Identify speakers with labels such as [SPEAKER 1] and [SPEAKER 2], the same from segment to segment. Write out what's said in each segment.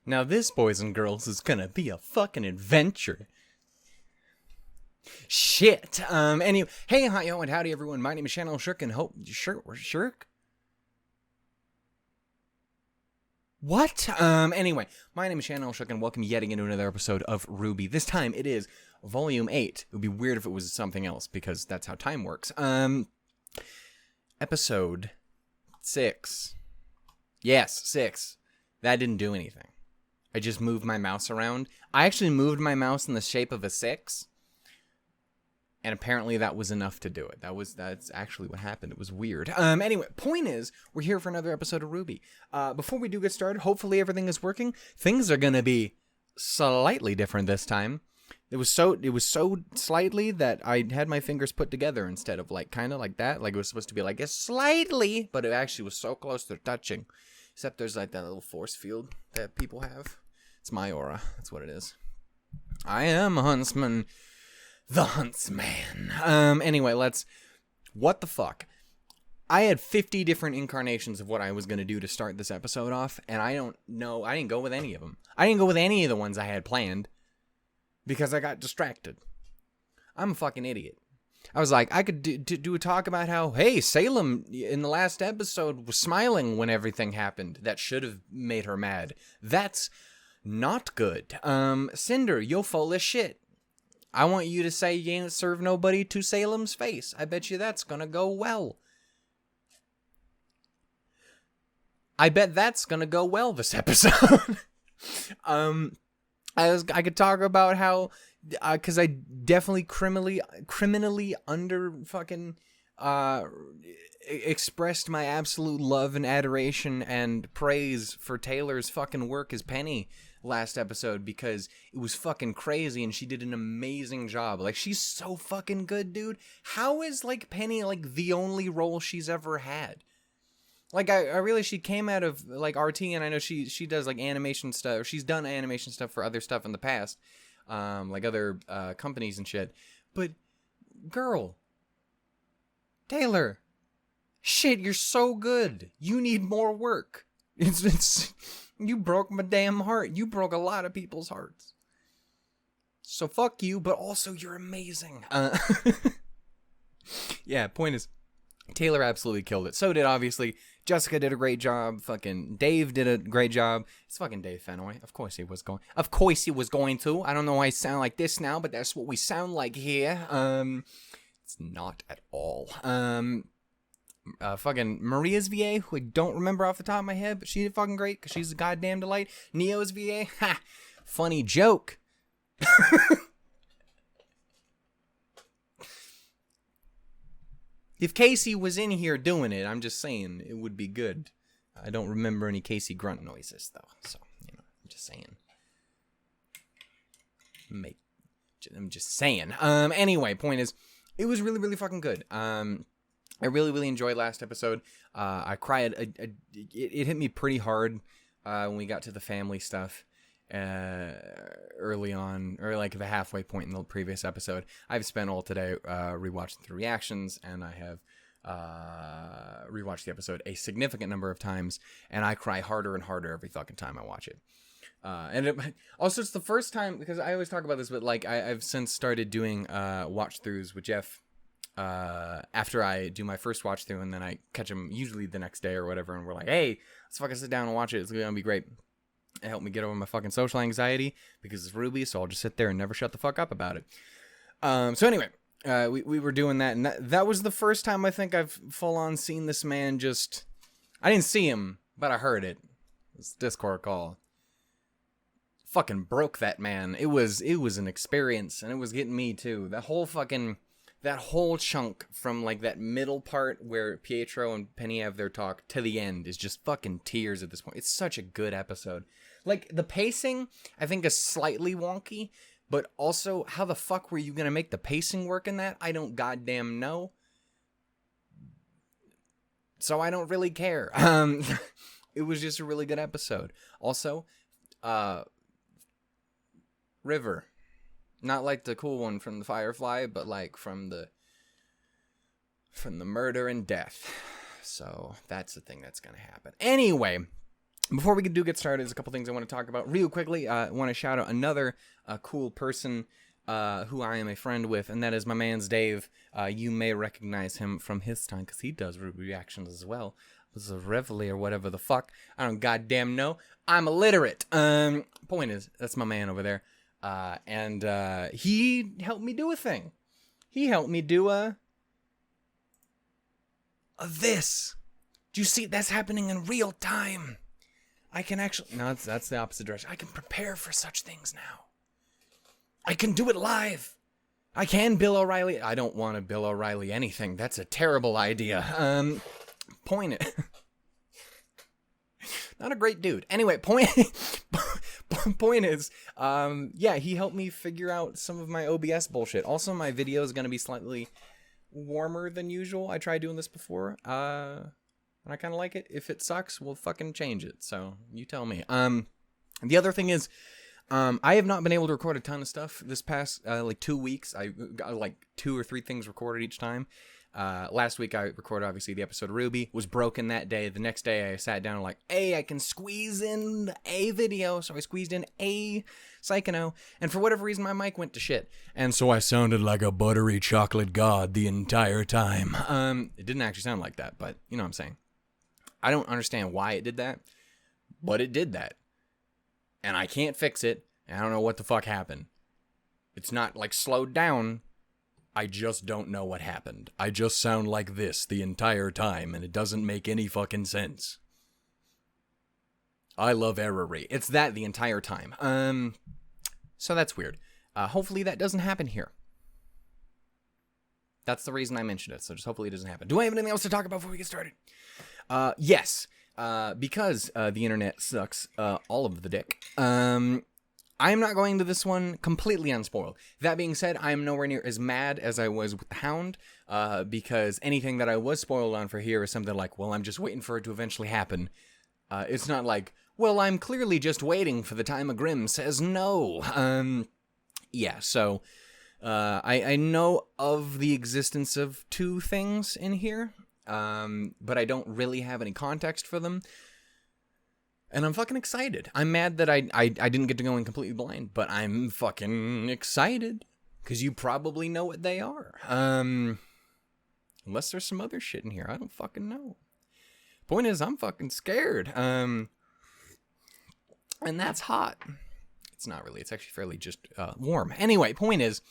[SPEAKER 1] Now this, boys and girls, is gonna be a fucking adventure. Shit. Anyway, hey, hi, yo, and howdy, everyone. My name is Channel Shirk, and Shirk? What? Anyway, my name is Channel Shirk, and welcome yet again to another episode of RWBY. This time, it is Volume 8. It would be weird if it was something else, because that's how time works. Episode 6. Yes, 6. That didn't do anything. I just moved my mouse around. I actually moved my mouse in the shape of a 6. And apparently that was enough to do it. That's actually what happened. It was weird. Anyway, point is, we're here for another episode of RWBY. Before we do get started, hopefully everything is working. Things are gonna be slightly different this time. It was so slightly that I had my fingers put together instead of kind of like that. Like it was supposed to be like a slightly, but it actually was so close to touching. Except there's like that little force field that people have. It's my aura. That's what it is. I am a huntsman. The huntsman. Anyway, what the fuck? I had 50 different incarnations of what I was going to do to start this episode off, and I don't know, I didn't go with any of them. I didn't go with any of the ones I had planned, because I got distracted. I'm a fucking idiot. I was like, I could do a talk about how, hey, Salem in the last episode was smiling when everything happened. That should have made her mad. That's not good. Cinder, you're full of shit. I want you to say you ain't served nobody to Salem's face. I bet you that's gonna go well. I bet that's gonna go well this episode. I could talk about how, because I definitely criminally under fucking expressed my absolute love and adoration and praise for Taylor's fucking work as Penny last episode, because it was fucking crazy and she did an amazing job. Like, she's so fucking good, dude. How is Penny the only role she's ever had? I realize she came out of RT, and I know she does animation stuff, or she's done animation stuff for other stuff in the past, other companies and shit. But girl, Taylor, shit, you're so good. You need more work. It's you broke my damn heart. You broke a lot of people's hearts. So fuck you, but also you're amazing. Yeah, point is, Taylor absolutely killed it. So did, obviously, Jessica did a great job. Fucking Dave did a great job. It's fucking Dave Fenway. Of course he was going to. I don't know why I sound like this now, but that's what we sound like here. It's not at all. Fucking Maria's VA, who I don't remember off the top of my head, but she did fucking great, because she's a goddamn delight. Neo's VA, ha! Funny joke. If Casey was in here doing it, I'm just saying, it would be good. I don't remember any Casey grunt noises, though, so, I'm just saying. I'm just saying. Anyway, point is, it was really, really fucking good. I really, really enjoyed last episode. I cried. It hit me pretty hard when we got to the family stuff early on, or the halfway point in the previous episode. I've spent all today rewatching the reactions, and I have rewatched the episode a significant number of times, and I cry harder and harder every fucking time I watch it. Also, it's the first time, because I always talk about this, but I've since started doing watch-throughs with Jeff. After I do my first watch through, and then I catch them usually the next day or whatever, and we're like, hey, let's fucking sit down and watch it. It's gonna be great. It helped me get over my fucking social anxiety, because it's RWBY, so I'll just sit there and never shut the fuck up about it. So anyway, we were doing that, and that was the first time I think I've full on seen this man just, I didn't see him, but I heard it. This Discord call fucking broke that man. It was an experience, and it was getting me too. That whole chunk from that middle part where Pietro and Penny have their talk to the end is just fucking tears at this point. It's such a good episode. The pacing, I think, is slightly wonky, but also, how the fuck were you gonna make the pacing work in that? I don't goddamn know. So I don't really care. It was just a really good episode. Also, River. Not the cool one from the Firefly, but from the murder and death. So that's the thing that's gonna happen. Anyway, Before we get started, there's a couple things I want to talk about real quickly. I want to shout out another cool person who I am a friend with, and that is my man's Dave. You may recognize him from his time, because he does RWBY reactions as well. This is a Reveille or whatever the fuck. I don't goddamn know. I'm illiterate. Point is, that's my man over there. And he helped me do a thing. He helped me do a this. Do you see? That's happening in real time. I can actually... No, that's the opposite direction. I can prepare for such things now. I can do it live. I can Bill O'Reilly. I don't want to Bill O'Reilly anything. That's a terrible idea. Point it. Not a great dude. Anyway, point is, yeah, he helped me figure out some of my OBS bullshit. Also, my video is going to be slightly warmer than usual. I tried doing this before. I kind of like it. If it sucks, we'll fucking change it. So, you tell me. The other thing is, I have not been able to record a ton of stuff this past, 2 weeks. I got, 2 or 3 things recorded each time. Last week I recorded, obviously, the episode of RWBY. Was broken that day. The next day I sat down and hey, I can squeeze in a video. So I squeezed in a Psychono. And for whatever reason, my mic went to shit. And so I sounded like a buttery chocolate god the entire time. It didn't actually sound like that, but you know what I'm saying. I don't understand why it did that, but it did that. And I can't fix it, and I don't know what the fuck happened. It's not, slowed down. I just don't know what happened. I just sound like this the entire time, and it doesn't make any fucking sense. I love error rate. It's that the entire time. So that's weird. Hopefully that doesn't happen here. That's the reason I mentioned it, so just hopefully it doesn't happen. Do I have anything else to talk about before we get started? Yes. Because the internet sucks all of the dick. I am not going to this one completely unspoiled. That being said, I am nowhere near as mad as I was with the Hound, because anything that I was spoiled on for here is something well, I'm just waiting for it to eventually happen. It's not well, I'm clearly just waiting for the time a Grimm says no. Yeah, so I know of the existence of 2 things in here, but I don't really have any context for them. And I'm fucking excited. I'm mad that I didn't get to go in completely blind, but I'm fucking excited. Because you probably know what they are. Unless there's some other shit in here. I don't fucking know. Point is, I'm fucking scared. And that's hot. It's not really. It's actually fairly just warm. Anyway, point is,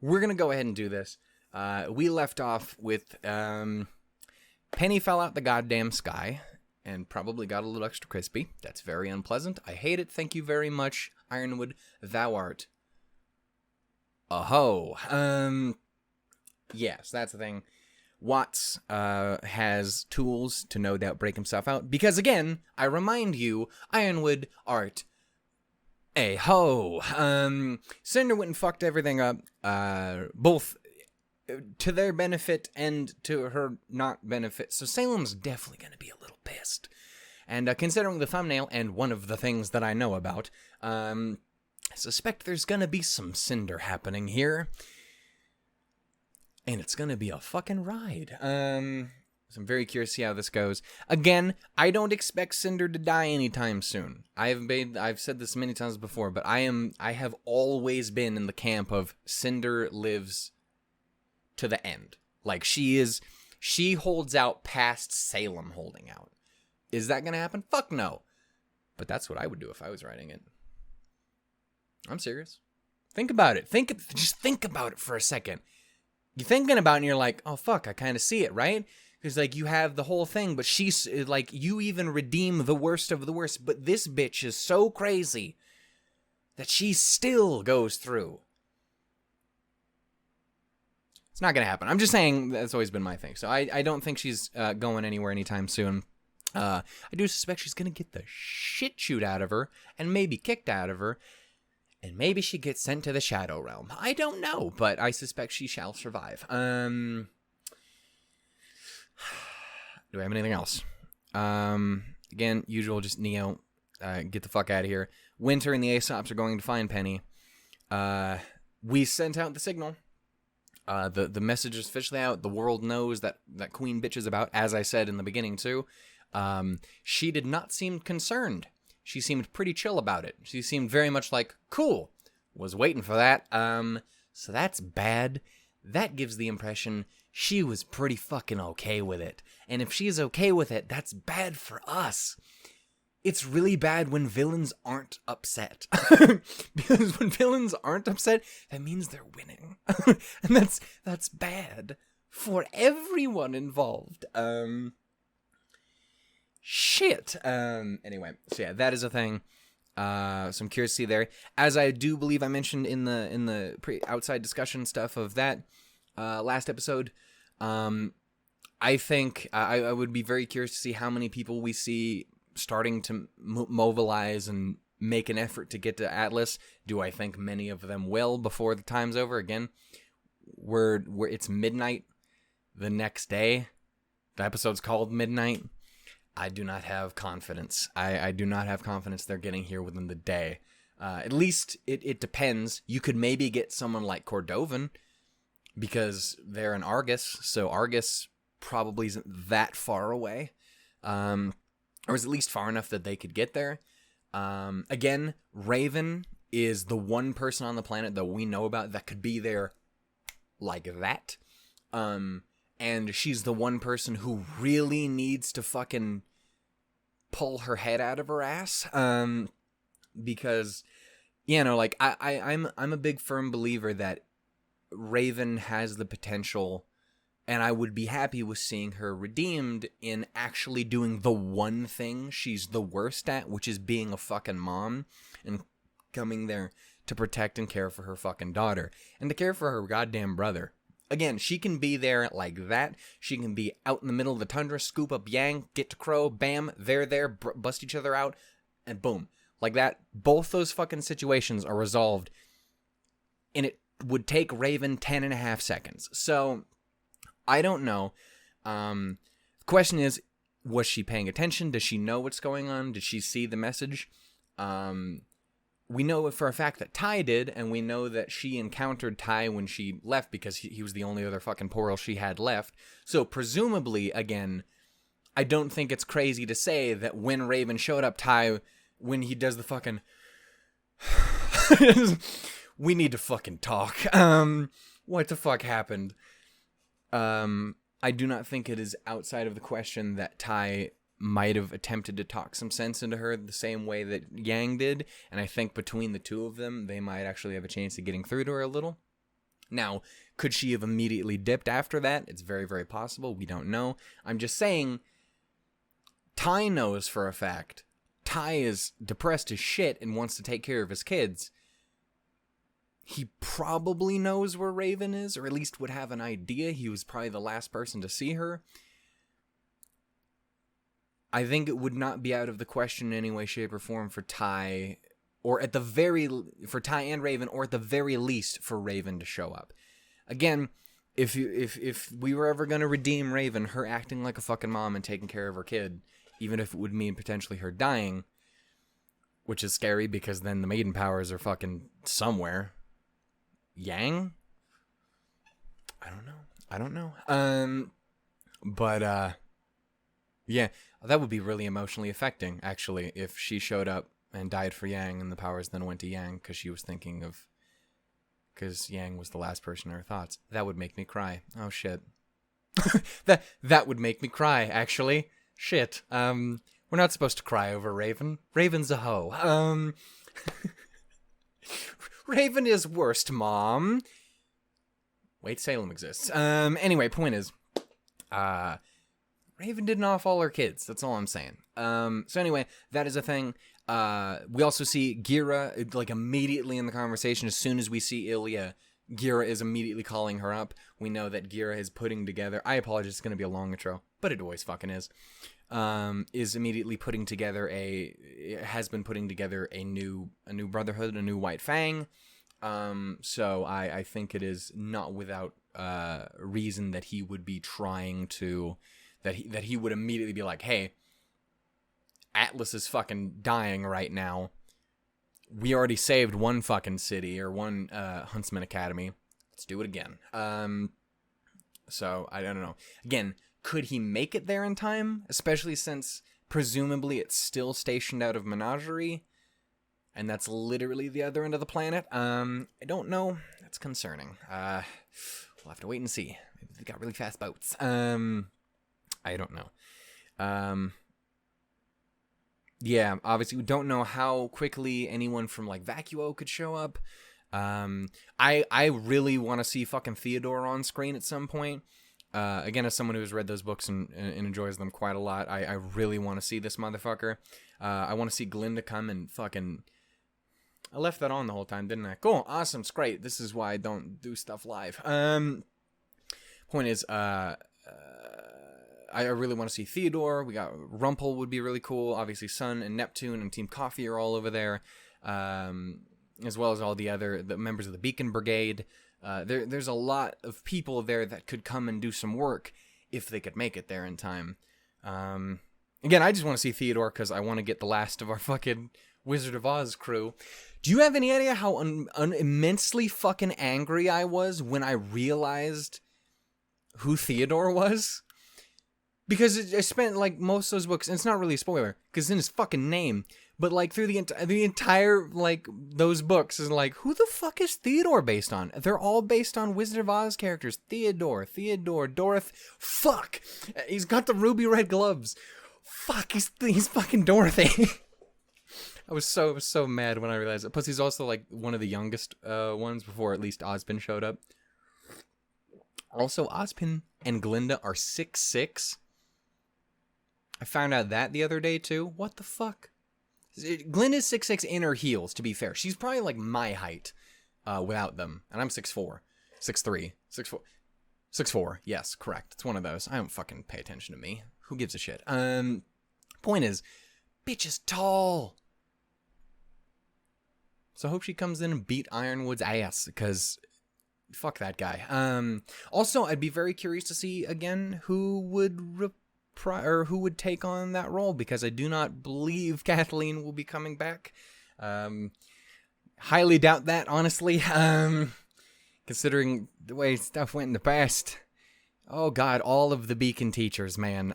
[SPEAKER 1] we're going to go ahead and do this. We left off with Penny fell out the goddamn sky. And probably got a little extra crispy. That's very unpleasant. I hate it. Thank you very much, Ironwood. Thou art a hoe. Yes, that's the thing. Watts has tools to no doubt break himself out. Because again, I remind you, Ironwood art a hoe. Cinder went and fucked everything up. Both to their benefit and to her not benefit. So Salem's definitely going to be a little pissed. And considering the thumbnail and one of the things that I know about, I suspect there's going to be some Cinder happening here. And it's going to be a fucking ride. So I'm very curious to see how this goes. Again, I don't expect Cinder to die anytime soon. I've said this many times before, but I have always been in the camp of Cinder lives to the end. She holds out past Salem holding out. Is that gonna happen? Fuck no. But that's what I would do if I was writing it. I'm serious. Think about it. Just think about it for a second. You're thinking about it and you're oh fuck, I kind of see it, right? Because you have the whole thing, but she's you even redeem the worst of the worst, but this bitch is so crazy that she still goes through. It's not going to happen. I'm just saying that's always been my thing. So I don't think she's going anywhere anytime soon. I do suspect she's going to get the shit chewed out of her and maybe kicked out of her. And maybe she gets sent to the Shadow Realm. I don't know, but I suspect she shall survive. Do I have anything else? Again, usual, just Neo. Get the fuck out of here. Winter and the Aesops are going to find Penny. We sent out the signal. The message is officially out. The world knows that Queen bitch is about, as I said in the beginning too. She did not seem concerned. She seemed pretty chill about it. She seemed very much like, cool, was waiting for that. So that's bad. That gives the impression she was pretty fucking okay with it. And if she's okay with it, that's bad for us. It's really bad when villains aren't upset. Because when villains aren't upset, that means they're winning. And that's bad for everyone involved. Shit. Anyway, so yeah, that is a thing. So I'm curious to see there. As I do believe I mentioned in the outside discussion stuff of that last episode, I think I would be very curious to see how many people we see starting to mobilize and make an effort to get to Atlas. Do I think many of them will before the time's over? Again, it's midnight the next day. The episode's called Midnight. I do not have confidence. I do not have confidence they're getting here within the day. At least it depends. You could maybe get someone like Cordovan because they're in Argus, so Argus probably isn't that far away. Or is at least far enough that they could get there. Again, Raven is the one person on the planet that we know about that could be there like that. And she's the one person who really needs to fucking pull her head out of her ass. Because, you know, like, I'm a big firm believer that Raven has the potential, and I would be happy with seeing her redeemed in actually doing the one thing she's the worst at, which is being a fucking mom and coming there to protect and care for her fucking daughter and to care for her goddamn brother. Again, she can be there like that. She can be out in the middle of the tundra, scoop up Yang, get to Crow, bam, they're there, bust each other out, and boom. Like that, both those fucking situations are resolved, and it would take Raven 10 and a half seconds. So, I don't know. The question is, was she paying attention? Does she know what's going on? Did she see the message? We know for a fact that Ty did, and we know that she encountered Ty when she left because he was the only other fucking Portal she had left. So presumably, again, I don't think it's crazy to say that when Raven showed up, Ty, when he does the fucking... we need to fucking talk. What the fuck happened? I do not think it is outside of the question that Ty might have attempted to talk some sense into her the same way that Yang did, and I think between the two of them, they might actually have a chance of getting through to her a little. Now, could she have immediately dipped after that? It's very, very possible. We don't know. I'm just saying, Ty knows for a fact. Ty is depressed as shit and wants to take care of his kids. He probably knows where Raven is, or at least would have an idea. He was probably the last person to see her. I think it would not be out of the question in any way, shape, or form for Ty, or at the for Ty and Raven, or at the very least for Raven to show up. Again, if we were ever gonna redeem Raven, her acting like a fucking mom and taking care of her kid, even if it would mean potentially her dying, which is scary because then the maiden powers are fucking somewhere. Yang? I don't know. Yeah, that would be really emotionally affecting, actually, if she showed up and died for Yang and the powers then went to Yang because she was thinking of... because Yang was the last person in her thoughts. That would make me cry. Oh, shit. that would make me cry, actually. Shit. We're not supposed to cry over Raven. Raven's a hoe. Raven is worst, Mom. Wait, Salem exists. Anyway, point is... Raven didn't off all her kids. That's all I'm saying. So anyway, that is a thing. We also see Gira, like, immediately in the conversation. As soon as we see Ilya, Gira is immediately calling her up. We know that Gira is putting together... I apologize, it's going to be a long intro, but it always fucking is. Is immediately putting together has been putting together a new Brotherhood, a new White Fang. So I think it is not without reason that he would be trying to... That he would immediately be like, hey, Atlas is fucking dying right now. We already saved one fucking city, or one Huntsman Academy. Let's do it again. So, I don't know. Again, could he make it there in time? Especially since presumably it's still stationed out of Menagerie, and that's literally the other end of the planet. I don't know. That's concerning. We'll have to wait and see. Maybe they got really fast boats. I don't know. Yeah, obviously we don't know how quickly anyone from like Vacuo could show up. I really want to see fucking Theodore on screen at some point. Again, as someone who's read those books and enjoys them quite a lot, I really want to see this motherfucker. I want to see Glinda come and fucking... I left that on the whole time, didn't I? Cool, awesome, it's great. This is why I don't do stuff live. Point is, I really want to see Theodore. We got Rumpel would be really cool. Obviously, Sun and Neptune and Team Coffee are all over there, as well as all the members of the Beacon Brigade. There's a lot of people there that could come and do some work if they could make it there in time. Again, I just want to see Theodore because I want to get the last of our fucking Wizard of Oz crew. Do you have any idea how immensely fucking angry I was when I realized who Theodore was? Because I spent, like, most of those books, and it's not really a spoiler, because it's in his fucking name, but, like, through the entire, like, those books is like, who the fuck is Theodore based on? They're all based on Wizard of Oz characters. Theodore, Dorothy. Fuck! He's got the ruby red gloves. Fuck, he's fucking Dorothy. I was so mad when I realized it. Plus, he's also, like, one of the youngest ones before at least Ozpin showed up. Also, Ozpin and Glinda are 6'6". I found out that the other day, too. What the fuck? Glinda's 6'6" in her heels, to be fair. She's probably, like, my height without them. And I'm 6'4". 6'3". 6'4". 6'4". Yes, correct. It's one of those. I don't fucking pay attention to me. Who gives a shit? Point is, bitch is tall. So I hope she comes in and beat Ironwood's ass, because fuck that guy. Also, I'd be very curious to see, again, who would take on that role, because I do not believe Kathleen will be coming back. Highly doubt that, honestly. Considering the way stuff went in the past. Oh god, all of the Beacon teachers, man.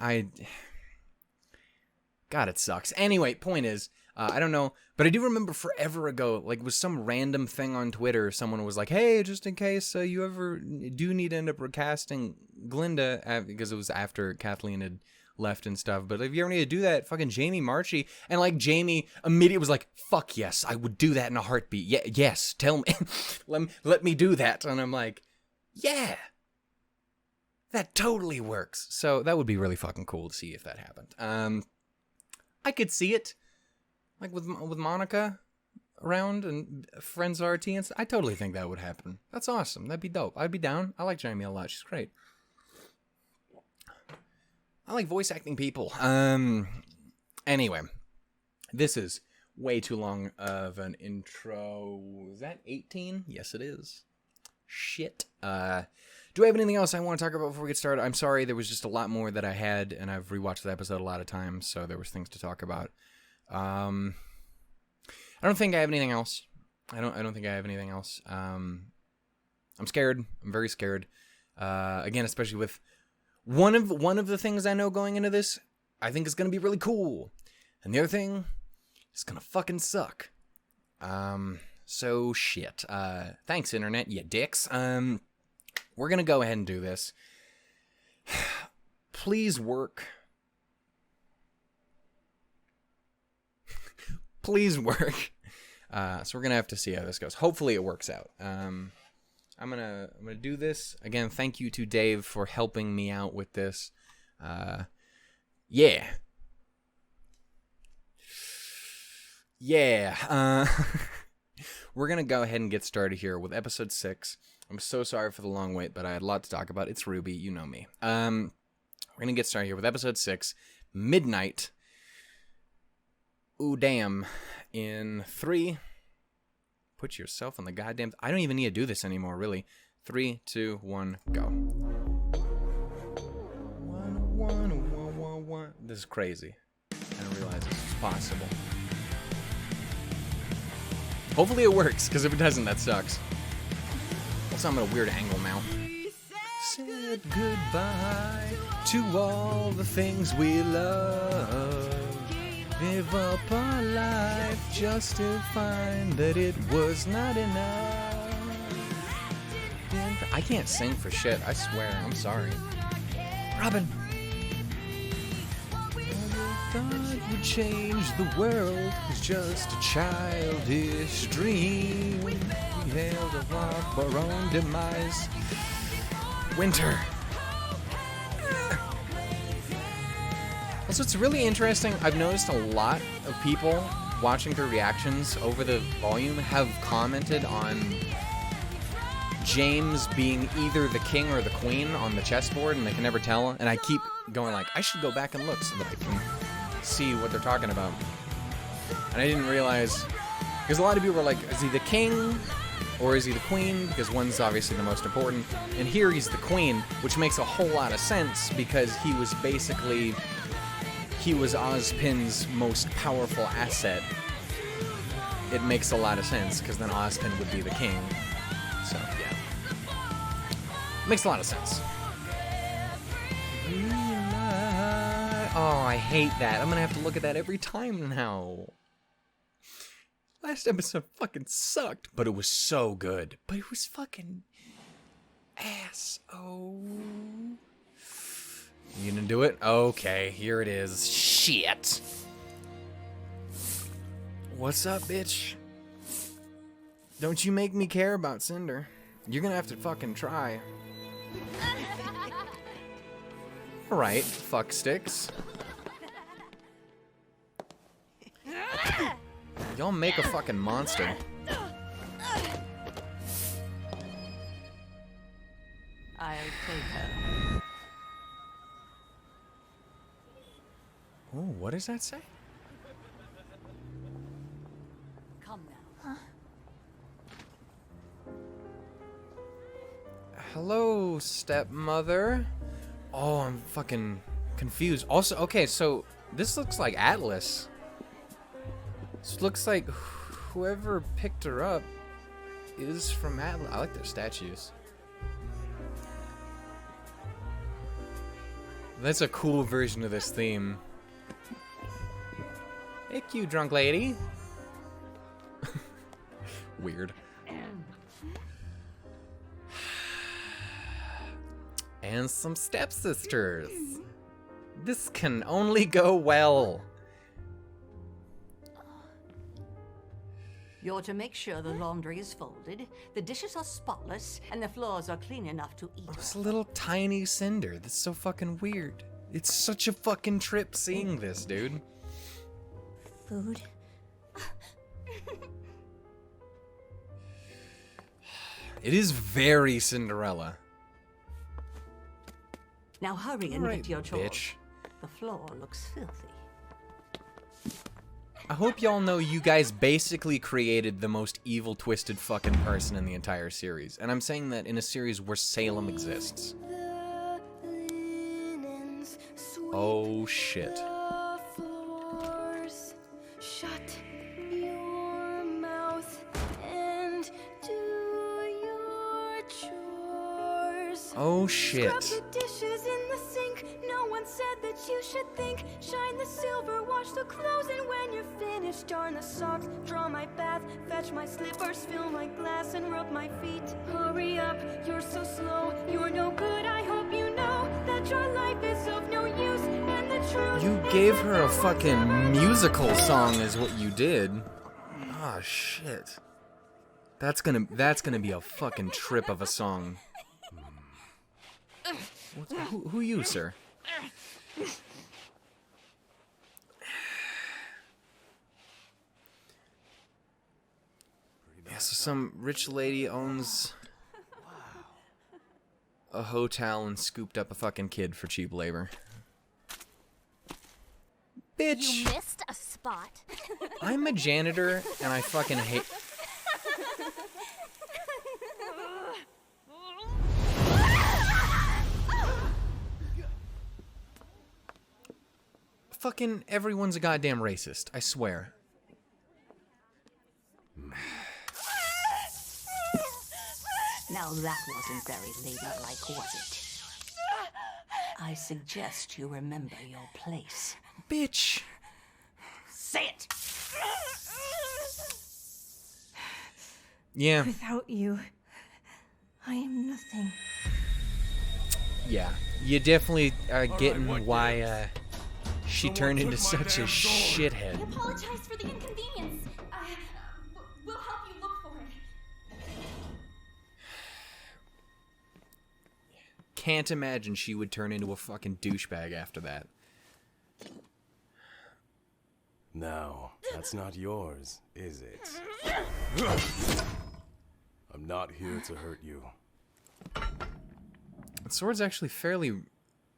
[SPEAKER 1] God, it sucks. Anyway, point is, I don't know, but I do remember forever ago, like, was some random thing on Twitter, someone was like, hey, just in case you ever do need to end up recasting Glinda, because it was after Kathleen had left and stuff, but if you ever need to do that, fucking Jamie Marchi, and, like, Jamie immediately was like, fuck yes, I would do that in a heartbeat, yes, tell me, let me do that, and I'm like, yeah, that totally works, so that would be really fucking cool to see if that happened. I could see it. Like with Monica around and friends RT and stuff. I totally think that would happen. That's awesome. That'd be dope. I'd be down. I like Jamie a lot. She's great. I like voice acting people. Anyway, this is way too long of an intro. Is that 18? Yes, it is. Shit. Do I have anything else I want to talk about before we get started? I'm sorry, there was just a lot more that I had, and I've rewatched the episode a lot of times, so there was things to talk about. I don't think I have anything else. I don't think I have anything else. I'm scared. I'm very scared. Again, especially with one of the things I know going into this, I think is gonna be really cool, and the other thing is gonna fucking suck. So shit. Thanks, internet, you dicks. We're gonna go ahead and do this. Please work. Please work. So we're gonna have to see how this goes. Hopefully it works out. I'm gonna do this again. Thank you to Dave for helping me out with this. Yeah. We're gonna go ahead and get started here with episode 6. I'm so sorry for the long wait, but I had a lot to talk about. It's RWBY, you know me. We're gonna get started here with episode 6, Midnight. Ooh, damn. In 3, put yourself on the goddamn... I don't even need to do this anymore, really. 3, 2, 1, go. This is crazy. I didn't realize this was possible. Hopefully it works, because if it doesn't, that sucks. Also, I'm at a weird angle now. said goodbye to all the things we love. Give up our life just to find that it was not enough. I can't sing for shit, I swear. I'm sorry. Robin! Thought would change the world was just a childish dream. We held up our own demise. Winter. Also, it's really interesting. I've noticed a lot of people watching the reactions over the volume have commented on James being either the king or the queen on the chessboard, and they can never tell. And I keep going like, I should go back and look so that I can see what they're talking about. And I didn't realize, because a lot of people were like, is he the king or is he the queen? Because one's obviously the most important. And here he's the queen, which makes a whole lot of sense because he was basically, he was Ozpin's most powerful asset. It makes a lot of sense because then Ozpin would be the king. So yeah, makes a lot of sense. Oh, I hate that. I'm gonna have to look at that every time now. Last episode fucking sucked, but it was so good. But it was fucking ass. Oh. You gonna do it? Okay, here it is. Shit. What's up, bitch? Don't you make me care about Cinder. You're gonna have to fucking try. Alright, fuck sticks. Y'all make a fucking monster.
[SPEAKER 2] I'll take her.
[SPEAKER 1] Oh, what does that say?
[SPEAKER 2] Come now.
[SPEAKER 1] Hello, stepmother. Oh, I'm fucking confused. Also, okay, so this looks like Atlas. This looks like whoever picked her up is from Atlas. I like their statues. That's a cool version of this theme. Thank you, drunk lady. Weird. And some stepsisters. This can only go well.
[SPEAKER 2] You're to make sure the laundry is folded, the dishes are spotless, and the floors are clean enough to eat.
[SPEAKER 1] This little tiny Cinder. That's so fucking weird. It's such a fucking trip seeing this, dude.
[SPEAKER 3] Food.
[SPEAKER 1] It is very Cinderella.
[SPEAKER 2] Now hurry and
[SPEAKER 1] Right,
[SPEAKER 2] get to your chores.
[SPEAKER 1] bitch.
[SPEAKER 2] The floor looks filthy.
[SPEAKER 1] I hope y'all know you guys basically created the most evil, twisted fucking person in the entire series. And I'm saying that in a series where Salem exists. Oh, shit.
[SPEAKER 3] Shut your mouth and do your chores.
[SPEAKER 1] Oh, shit.
[SPEAKER 3] Scrub the dishes in the sink. No one said that you should think. Shine the silver, wash the clothes, and when you're finished, darn the socks, draw my bath, fetch my slippers, fill my glass, and rub my feet. Hurry up, you're so slow, you're no good. I hope you know that your life is of no use, and the truth.
[SPEAKER 1] You gave her a fucking musical song is what you did. Oh, shit. That's gonna be a fucking trip of a song. Who you, sir? Yeah, so some rich lady owns a hotel and scooped up a fucking kid for cheap labor. Bitch!
[SPEAKER 4] You missed a spot.
[SPEAKER 1] I'm a janitor and I fucking hate... Fucking everyone's a goddamn racist, I swear.
[SPEAKER 2] Now that wasn't very ladylike, was it? I suggest you remember your place.
[SPEAKER 1] Bitch.
[SPEAKER 2] Say it!
[SPEAKER 1] Yeah.
[SPEAKER 3] Without you, I am nothing.
[SPEAKER 1] Yeah. You definitely are getting
[SPEAKER 4] what
[SPEAKER 1] why she turned into such a
[SPEAKER 4] damn sword.
[SPEAKER 1] shithead.
[SPEAKER 5] I apologize for the inconvenience. We'll help you look for it.
[SPEAKER 1] Can't imagine she would turn into a fucking douchebag after that.
[SPEAKER 4] Now, that's not yours, is it? I'm not here to hurt you.
[SPEAKER 1] The sword's actually fairly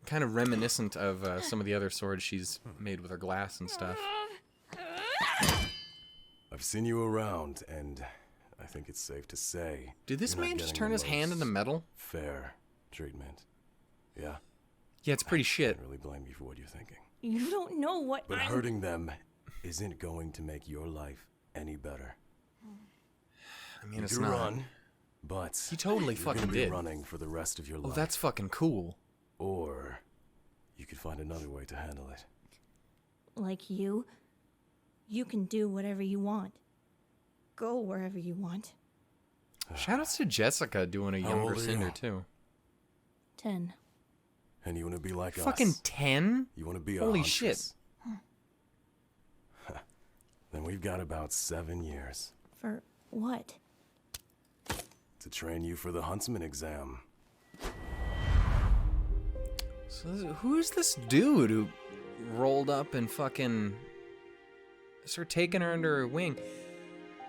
[SPEAKER 1] kind of reminiscent of some of the other swords she's made with her glass and stuff.
[SPEAKER 4] I've seen you around, and I think it's safe to say...
[SPEAKER 1] Did this
[SPEAKER 4] you're not
[SPEAKER 1] man just
[SPEAKER 4] getting
[SPEAKER 1] turn
[SPEAKER 4] the
[SPEAKER 1] his hand into
[SPEAKER 4] most
[SPEAKER 1] metal?
[SPEAKER 4] fair treatment. Yeah?
[SPEAKER 1] Yeah, it's pretty shit.
[SPEAKER 4] I really blame you for what you're thinking.
[SPEAKER 3] You don't know what
[SPEAKER 4] But
[SPEAKER 3] I'm...
[SPEAKER 4] hurting them isn't going to make your life any better.
[SPEAKER 1] I mean,
[SPEAKER 4] You
[SPEAKER 1] it's
[SPEAKER 4] can
[SPEAKER 1] not.
[SPEAKER 4] run, but
[SPEAKER 1] He totally
[SPEAKER 4] you're
[SPEAKER 1] fucking
[SPEAKER 4] gonna be
[SPEAKER 1] did.
[SPEAKER 4] running for the rest of your
[SPEAKER 1] Oh,
[SPEAKER 4] life.
[SPEAKER 1] that's fucking cool.
[SPEAKER 4] Or you could find another way to handle it.
[SPEAKER 3] Like you can do whatever you want. Go wherever you want.
[SPEAKER 1] Shoutouts to Jessica doing a
[SPEAKER 4] How
[SPEAKER 1] younger
[SPEAKER 4] old are
[SPEAKER 1] Cinder,
[SPEAKER 4] you?
[SPEAKER 1] too.
[SPEAKER 3] 10.
[SPEAKER 4] And you want to be like
[SPEAKER 1] Fucking
[SPEAKER 4] us.
[SPEAKER 1] 10?
[SPEAKER 4] You want to be a
[SPEAKER 1] Holy
[SPEAKER 4] huntress. Then we've got about 7 years
[SPEAKER 3] For what?
[SPEAKER 4] to train you for the huntsman exam.
[SPEAKER 1] So who's this dude who rolled up and fucking started taking her under her wing?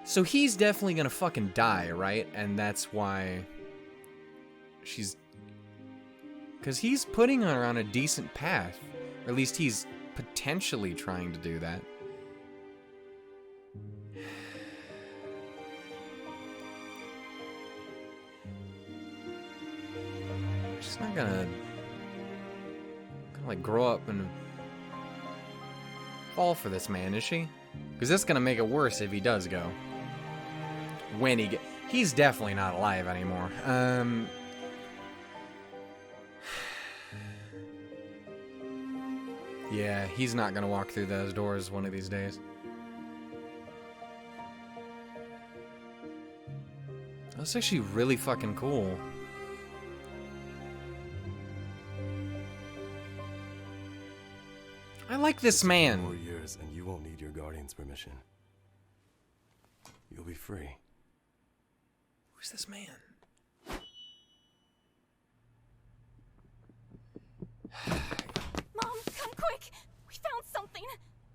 [SPEAKER 1] So he's definitely gonna fucking die, right? And that's why she's... Because he's putting her on a decent path. Or at least he's potentially trying to do that. She's not gonna like grow up and fall for this man, is she? Because that's gonna make it worse if he does go. When he's definitely not alive anymore. Yeah, he's not gonna walk through those doors one of these days. That's actually really fucking cool. I like this
[SPEAKER 4] 4
[SPEAKER 1] man.
[SPEAKER 4] years and you won't need your guardian's permission. You'll be free.
[SPEAKER 1] Who's this man?
[SPEAKER 5] Mom, come quick! We found something!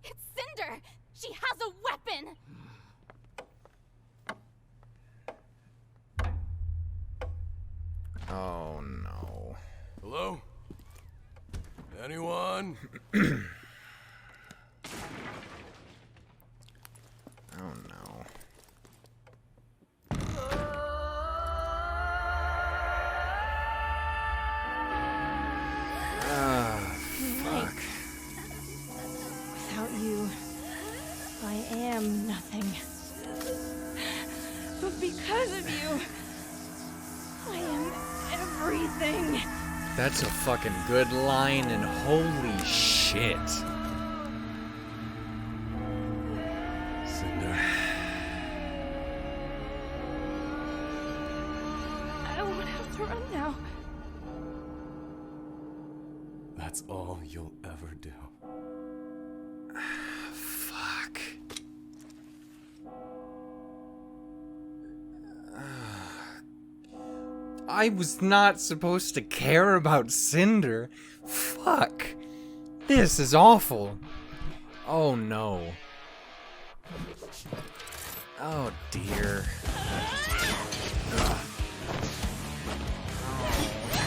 [SPEAKER 5] It's Cinder! She has a weapon!
[SPEAKER 1] Oh no.
[SPEAKER 4] Hello? Anyone?
[SPEAKER 1] Oh no. Ah, fuck.
[SPEAKER 3] Without you, I am nothing. But because of you, I am everything.
[SPEAKER 1] That's a fucking good line, and holy shit.
[SPEAKER 4] Cinder.
[SPEAKER 3] I won't have to run now.
[SPEAKER 4] That's all you'll ever do.
[SPEAKER 1] Fuck. I was not supposed to care about Cinder. Fuck. This is awful. Oh no. Oh dear.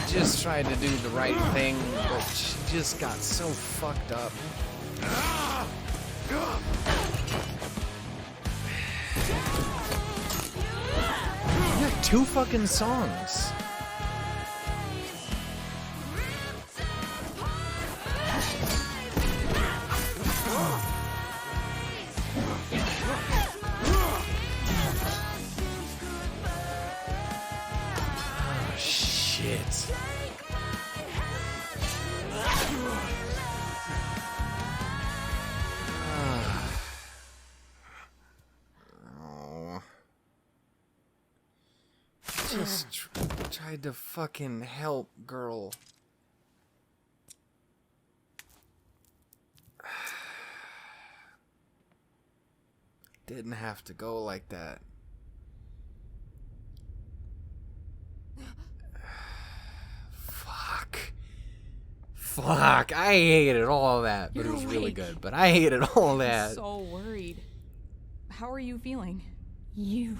[SPEAKER 1] Just tried to do the right thing, but she just got so fucked up. You got 2 fucking songs. Oh, shit. just tried to fucking help, girl. Didn't have to go like that. Fuck. I hated all that, but it was really good. But I hated all that.
[SPEAKER 6] I'm so worried. How are you feeling?
[SPEAKER 3] You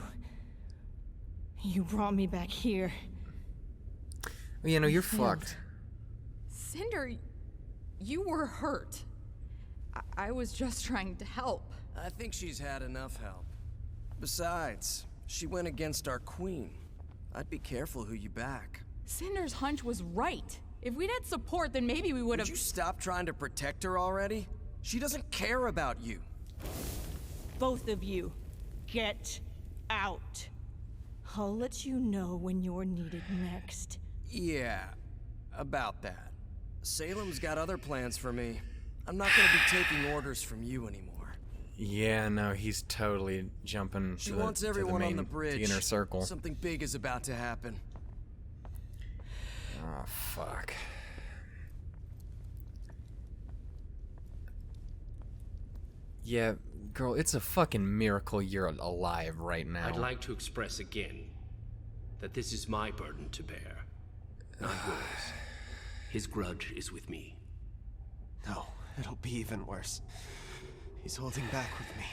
[SPEAKER 3] brought me back here.
[SPEAKER 1] Well, you know, you're fucked.
[SPEAKER 6] Cinder, you were hurt. I was just trying to help.
[SPEAKER 7] I think she's had enough help. Besides, she went against our queen. I'd be careful who you back.
[SPEAKER 6] Cinder's hunch was right. If we'd had support, then maybe we would have.
[SPEAKER 7] Would you stop trying to protect her already? She doesn't care about you.
[SPEAKER 3] Both of you, get out. I'll let you know when you're needed next.
[SPEAKER 7] Yeah, about that. Salem's got other plans for me. I'm not gonna be taking orders from you anymore.
[SPEAKER 1] Yeah, no, he's totally jumping
[SPEAKER 7] She
[SPEAKER 1] to
[SPEAKER 7] wants everyone on the bridge.
[SPEAKER 1] the inner circle.
[SPEAKER 7] Something big is about to happen.
[SPEAKER 1] Oh, fuck. Yeah, girl, it's a fucking miracle you're alive right now.
[SPEAKER 8] I'd like to express again that this is my burden to bear, not yours. His grudge is with me.
[SPEAKER 9] No, it'll be even worse. He's holding back with me.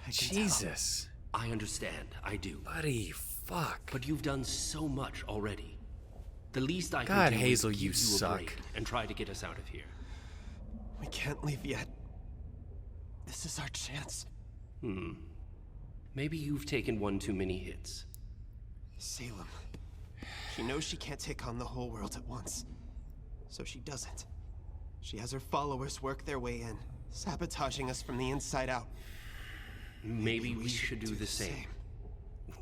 [SPEAKER 9] I can
[SPEAKER 1] Jesus.
[SPEAKER 8] I understand, I do.
[SPEAKER 1] Buddy, fuck.
[SPEAKER 8] But you've done so much already. The least I
[SPEAKER 1] God,
[SPEAKER 8] can do
[SPEAKER 1] Hazel,
[SPEAKER 8] is give
[SPEAKER 1] you
[SPEAKER 8] you
[SPEAKER 1] suck.
[SPEAKER 8] a break and try to get us out of here.
[SPEAKER 9] We can't leave yet. This is our chance.
[SPEAKER 8] Maybe you've taken one too many hits.
[SPEAKER 9] Salem. She knows she can't take on the whole world at once. So she doesn't. She has her followers work their way in, sabotaging us from the inside out.
[SPEAKER 8] Maybe we should do the same.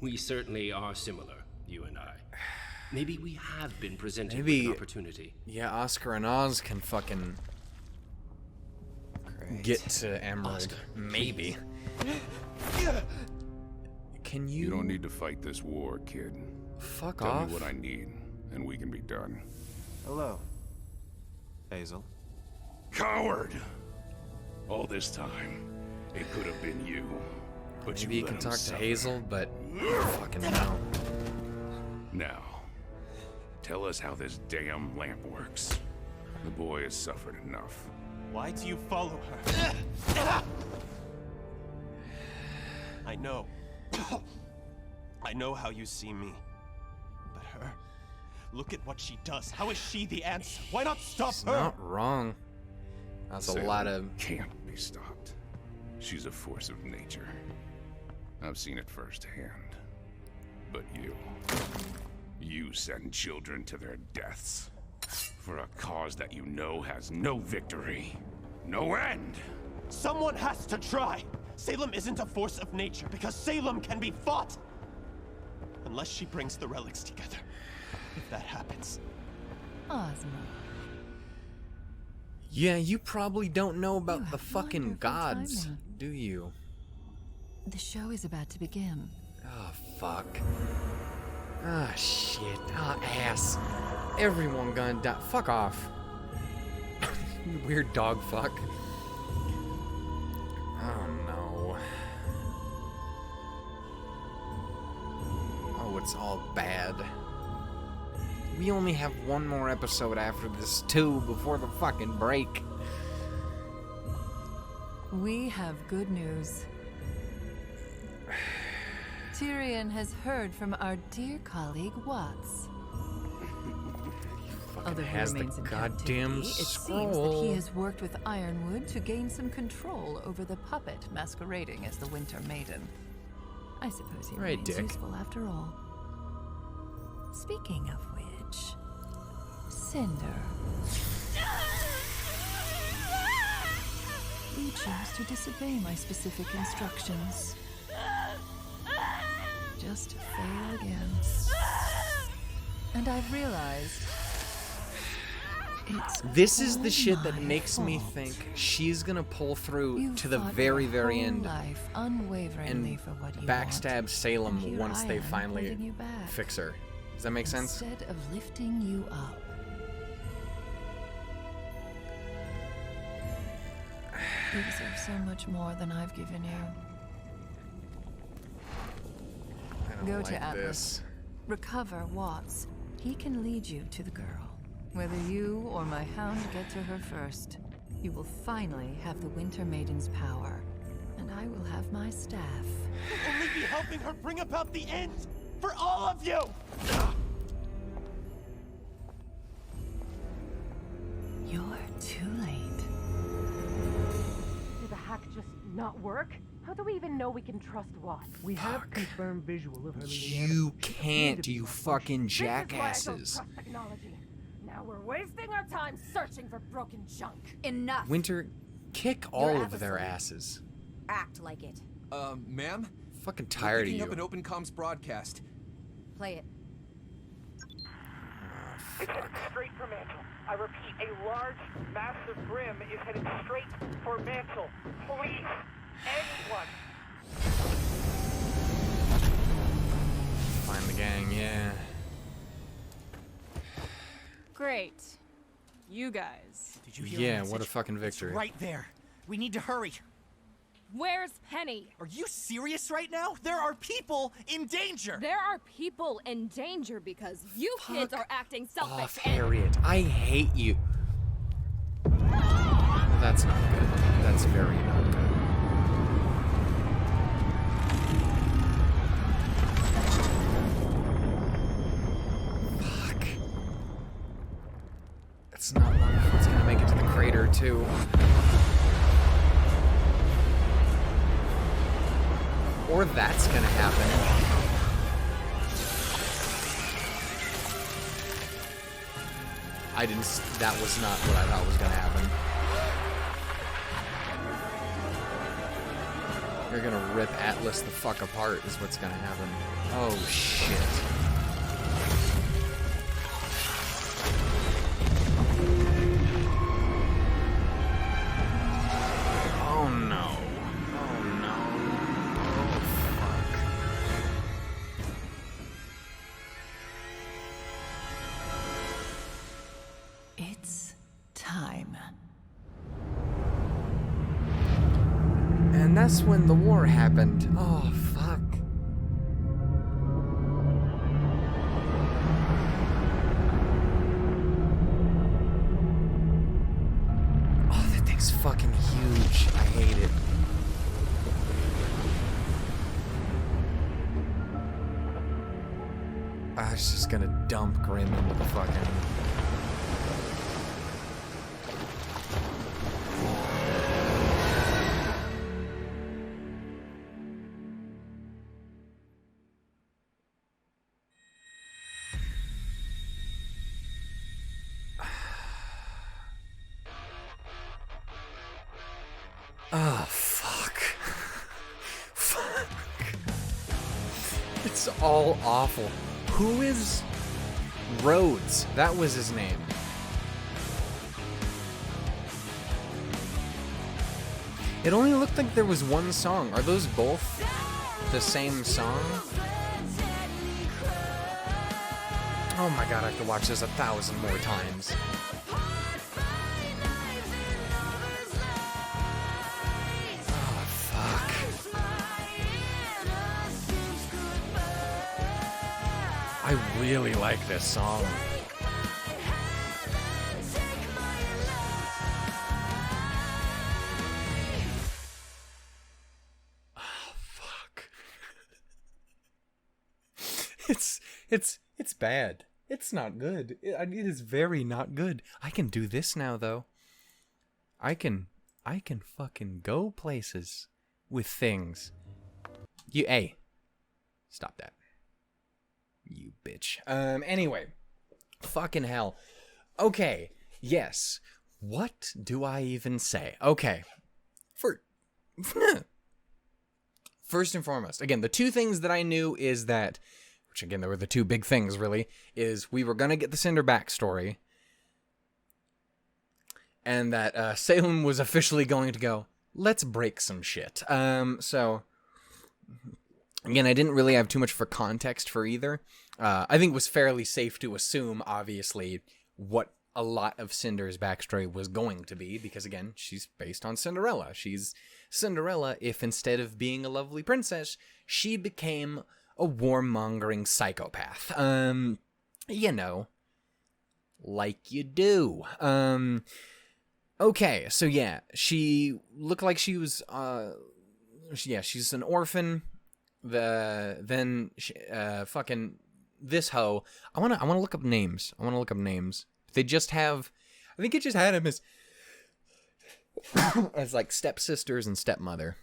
[SPEAKER 8] We certainly are similar, you and I. Maybe we have been presented with an opportunity.
[SPEAKER 1] Yeah, Oscar and Oz can fucking get to Emerald.
[SPEAKER 8] Oscar,
[SPEAKER 1] maybe. Can you...
[SPEAKER 10] You don't need to fight this war, kid.
[SPEAKER 1] Fuck
[SPEAKER 10] Tell
[SPEAKER 1] off.
[SPEAKER 10] me what I need, and we can be done.
[SPEAKER 9] Hello, Hazel.
[SPEAKER 10] Coward! All this time, it could have been you. But
[SPEAKER 1] Maybe
[SPEAKER 10] you
[SPEAKER 1] you
[SPEAKER 10] let
[SPEAKER 1] can
[SPEAKER 10] him
[SPEAKER 1] talk to
[SPEAKER 10] suffer.
[SPEAKER 1] Hazel, but fucking no.
[SPEAKER 10] Now, tell us how this damn lamp works. The boy has suffered enough.
[SPEAKER 9] Why do you follow her? I know. I know how you see me. But her, look at what she does. How is she the answer? Why not stop
[SPEAKER 1] She's
[SPEAKER 9] her?
[SPEAKER 1] not wrong. That's a
[SPEAKER 10] Salem
[SPEAKER 1] lot of...
[SPEAKER 10] can't be stopped. She's a force of nature. I've seen it firsthand. But you send children to their deaths for a cause that you know has no victory, no end.
[SPEAKER 9] Someone has to try. Salem isn't a force of nature because Salem can be fought. Unless she brings the relics together. If that happens.
[SPEAKER 11] Ozma.
[SPEAKER 1] Yeah, you probably don't know about
[SPEAKER 11] You
[SPEAKER 1] the
[SPEAKER 11] have
[SPEAKER 1] fucking
[SPEAKER 11] wonderful
[SPEAKER 1] gods,
[SPEAKER 11] timing.
[SPEAKER 1] do you?
[SPEAKER 11] The show is about to begin.
[SPEAKER 1] Oh, fuck. Ah, shit. Ah, ass. Everyone gonna die. Fuck off. You weird dog fuck. Oh, no. Oh, it's all bad. We only have one more episode after this, too, before the fucking break.
[SPEAKER 11] We have good news. Tyrion has heard from our dear colleague Watts. Although he
[SPEAKER 1] has the
[SPEAKER 11] remains in
[SPEAKER 1] goddamn
[SPEAKER 11] captivity, it seems that
[SPEAKER 1] scroll.
[SPEAKER 11] he has worked with Ironwood to gain some control over the puppet masquerading as the Winter Maiden. I suppose he
[SPEAKER 1] Right,
[SPEAKER 11] remains
[SPEAKER 1] Dick.
[SPEAKER 11] useful after all. Speaking of which, Cinder. You chose to disobey my specific instructions. Just to fail again. And I've realized it's
[SPEAKER 1] This is the
[SPEAKER 11] all
[SPEAKER 1] shit that
[SPEAKER 11] my
[SPEAKER 1] makes me
[SPEAKER 11] fault.
[SPEAKER 1] think she's gonna pull through
[SPEAKER 11] You
[SPEAKER 1] to the
[SPEAKER 11] fought
[SPEAKER 1] very,
[SPEAKER 11] your
[SPEAKER 1] very
[SPEAKER 11] whole
[SPEAKER 1] end
[SPEAKER 11] life unwaveringly
[SPEAKER 1] and
[SPEAKER 11] for what you
[SPEAKER 1] backstab
[SPEAKER 11] want.
[SPEAKER 1] Salem
[SPEAKER 11] And here
[SPEAKER 1] once
[SPEAKER 11] I
[SPEAKER 1] they
[SPEAKER 11] am
[SPEAKER 1] finally
[SPEAKER 11] holding you back.
[SPEAKER 1] fix her. Does that make sense?
[SPEAKER 11] Instead of lifting you up. You deserve so much more than I've given you.
[SPEAKER 1] I don't
[SPEAKER 11] Go
[SPEAKER 1] like
[SPEAKER 11] to Atlas.
[SPEAKER 1] this.
[SPEAKER 11] Recover Watts. He can lead you to the girl. Whether you or my hound get to her first, you will finally have the Winter Maiden's power. And I will have my staff.
[SPEAKER 9] We'll only be helping her bring about the end for all of you!
[SPEAKER 11] You're too late.
[SPEAKER 12] Did the hack just not work? How do we even know we can trust Watts?
[SPEAKER 13] We have confirmed visual of her leaving the
[SPEAKER 1] You
[SPEAKER 13] animal. She
[SPEAKER 1] can't,
[SPEAKER 13] appeared to
[SPEAKER 1] you
[SPEAKER 13] be
[SPEAKER 1] fucking
[SPEAKER 12] This is why I don't
[SPEAKER 1] jackasses.
[SPEAKER 12] trust technology. Now we're wasting our time searching for broken junk.
[SPEAKER 14] Enough.
[SPEAKER 1] Winter, kick all of their asses.
[SPEAKER 14] Act like it.
[SPEAKER 15] Ma'am?
[SPEAKER 1] Fucking tired of
[SPEAKER 15] Picking
[SPEAKER 1] you.
[SPEAKER 15] up an open comms broadcast.
[SPEAKER 14] Play it.
[SPEAKER 16] It's headed straight for Mantle. I repeat, a large, massive brim is headed straight for Mantle. Please, anyone.
[SPEAKER 1] Find the gang, yeah.
[SPEAKER 17] Great. You guys.
[SPEAKER 16] Did you hear
[SPEAKER 1] Yeah,
[SPEAKER 16] the
[SPEAKER 1] what a
[SPEAKER 16] message?
[SPEAKER 1] fucking victory.
[SPEAKER 16] It's right there. We need to hurry.
[SPEAKER 17] Where's Penny?
[SPEAKER 16] Are you serious right now? There are people in danger.
[SPEAKER 17] There are people in danger because you kids are acting selfish
[SPEAKER 1] Off,
[SPEAKER 17] and-
[SPEAKER 1] Harriet. I hate you. That's not good. That's very not good. Fuck. It's not long before it's gonna make it to the crater, too. Or that's gonna happen. That was not what I thought was gonna happen. You're gonna rip Atlas the fuck apart is what's gonna happen. Oh shit. Oh no. Oh no. Oh fuck.
[SPEAKER 11] It's time.
[SPEAKER 1] And that's when the war happened. Oh fuck. Oh, that thing's fucking huge. I hate it. I was just gonna dump Grim into the fucking... Oh, fuck. Fuck. It's all awful. Who is Rhodes? That was his name. It only looked like there was one song. Are those both the same song? Oh my god, I have to watch this 1,000 more times. I really like this song. Oh, fuck. It's bad. It's not good. It is very not good. I can do this now, though. I can fucking go places with things. Hey. Stop that. You bitch. Anyway. Fucking hell. Okay. Yes. What do I even say? Okay. First and foremost, again, the two things that I knew is that, which again, there were the two big things, really, is we were going to get the Cinder backstory, and that Salem was officially going to go, let's break some shit. So, Again, I didn't really have too much for context for either. I think it was fairly safe to assume, obviously, what a lot of Cinder's backstory was going to be, because again, she's based on Cinderella. She's Cinderella if instead of being a lovely princess, she became a warmongering psychopath. You know, like you do. Okay, so yeah, she looked like she was, she's an orphan. Fucking this hoe. I wanna look up names. They just have, I think it just had him as like stepsisters and stepmother.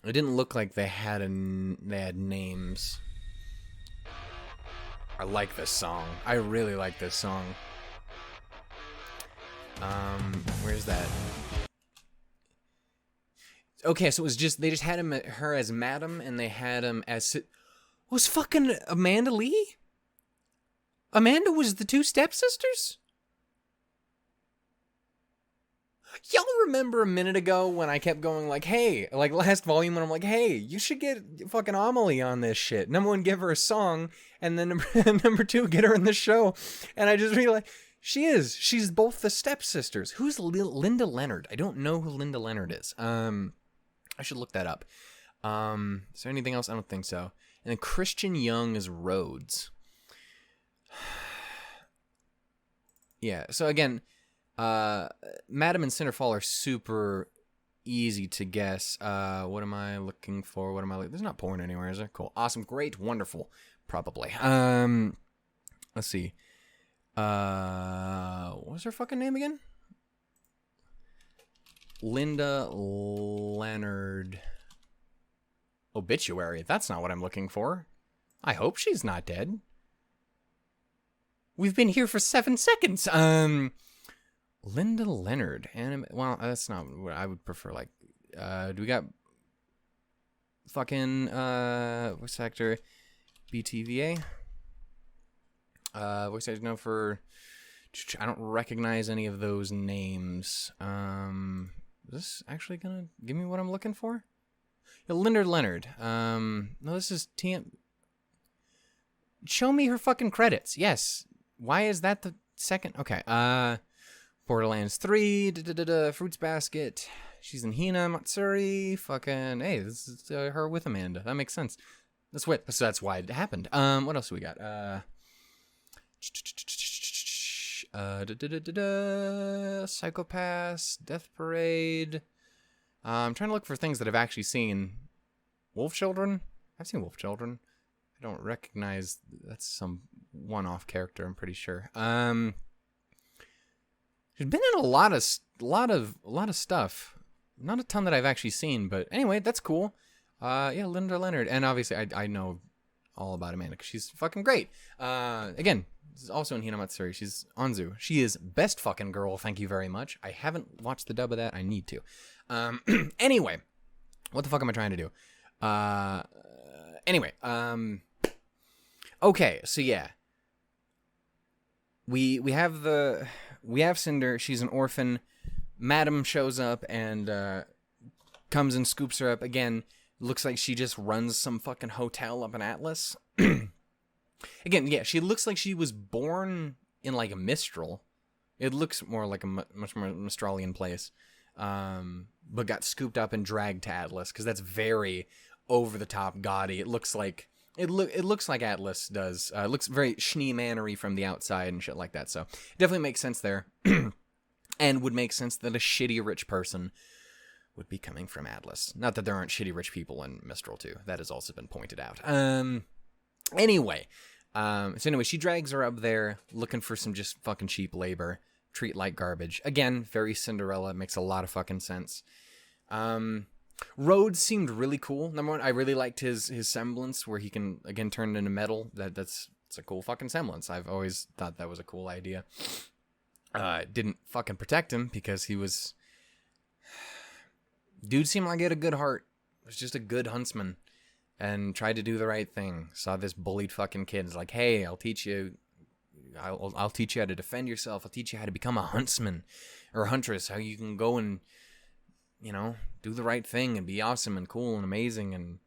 [SPEAKER 1] It didn't look like they had names. I like this song. I really like this song. Where's that? Okay, so it was just, they just had her as Madam, and they had him as, was fucking Amanda Lee? Amanda was the two stepsisters? Y'all remember a minute ago when I kept going like, hey, like last volume when I'm like, hey, you should get fucking Amelie on this shit. Number one, give her a song, and then number two, get her in the show. And I just realized, she's both the stepsisters. Who's Linda Leonard? I don't know who Linda Leonard is. I should look that up. Is there anything else? I don't think so. And then Christian Young is Rhodes. Yeah, so again, Madam and Cinderfall are super easy to guess. What am I looking for? There's not porn anywhere, is there? Cool. Awesome. Great. Wonderful. Probably. Let's see. What was her fucking name again? Linda Leonard. Obituary. That's not what I'm looking for. I hope she's not dead. We've been here for 7 seconds. Linda Leonard. Well, that's not what I would prefer. Like, do we got fucking, voice actor? BTVA? Voice actor known for, I don't recognize any of those names. Is this actually gonna give me what I'm looking for? Yeah, Linda Leonard. No, this is TM. Show me her fucking credits. Yes. Why is that the second? Okay. Borderlands 3, Fruits Basket. She's in Hina Matsuri. Fucking, hey, this is her with Amanda. That makes sense. So that's why it happened. What else do we got? Psychopaths, Death Parade. I'm trying to look for things that I've actually seen. Wolf Children? I've seen Wolf Children. I don't recognize, that's some one-off character, I'm pretty sure. She's been in a lot of stuff. Not a ton that I've actually seen, but anyway, that's cool. Yeah, Linda Leonard, and obviously I know all about Amanda because she's fucking great. Again, this is also in Hina Matsuri. She's Anzu. She is best fucking girl. Thank you very much. I haven't watched the dub of that. I need to. Anyway, what the fuck am I trying to do? Anyway, okay, so yeah, we have Cinder. She's an orphan. Madam shows up and comes and scoops her up again. Looks like she just runs some fucking hotel up in Atlas. Again, yeah, she looks like she was born in like a Mistral. It looks more like a much more Mistralian place, but got scooped up and dragged to Atlas because that's very over the top gaudy. It looks like it looks like Atlas does. It looks very Schneemanery from the outside and shit like that. So it definitely makes sense there, and would make sense that a shitty rich person would be coming from Atlas. Not that there aren't shitty rich people in Mistral too. That has also been pointed out. Anyway, she drags her up there looking for some just fucking cheap labor. Treat like garbage. Again, very Cinderella. Makes a lot of fucking sense. Rhodes seemed really cool. Number one, I really liked his semblance where he can, again, turn into metal. It's a cool fucking semblance. I've always thought that was a cool idea. Didn't fucking protect him because he was... Dude seemed like he had a good heart. Was just a good huntsman. And tried to do the right thing. Saw this bullied fucking kid. Is like, hey, I'll teach you how to defend yourself. I'll teach you how to become a huntsman or a huntress. How you can go and, do the right thing and be awesome and cool and amazing. And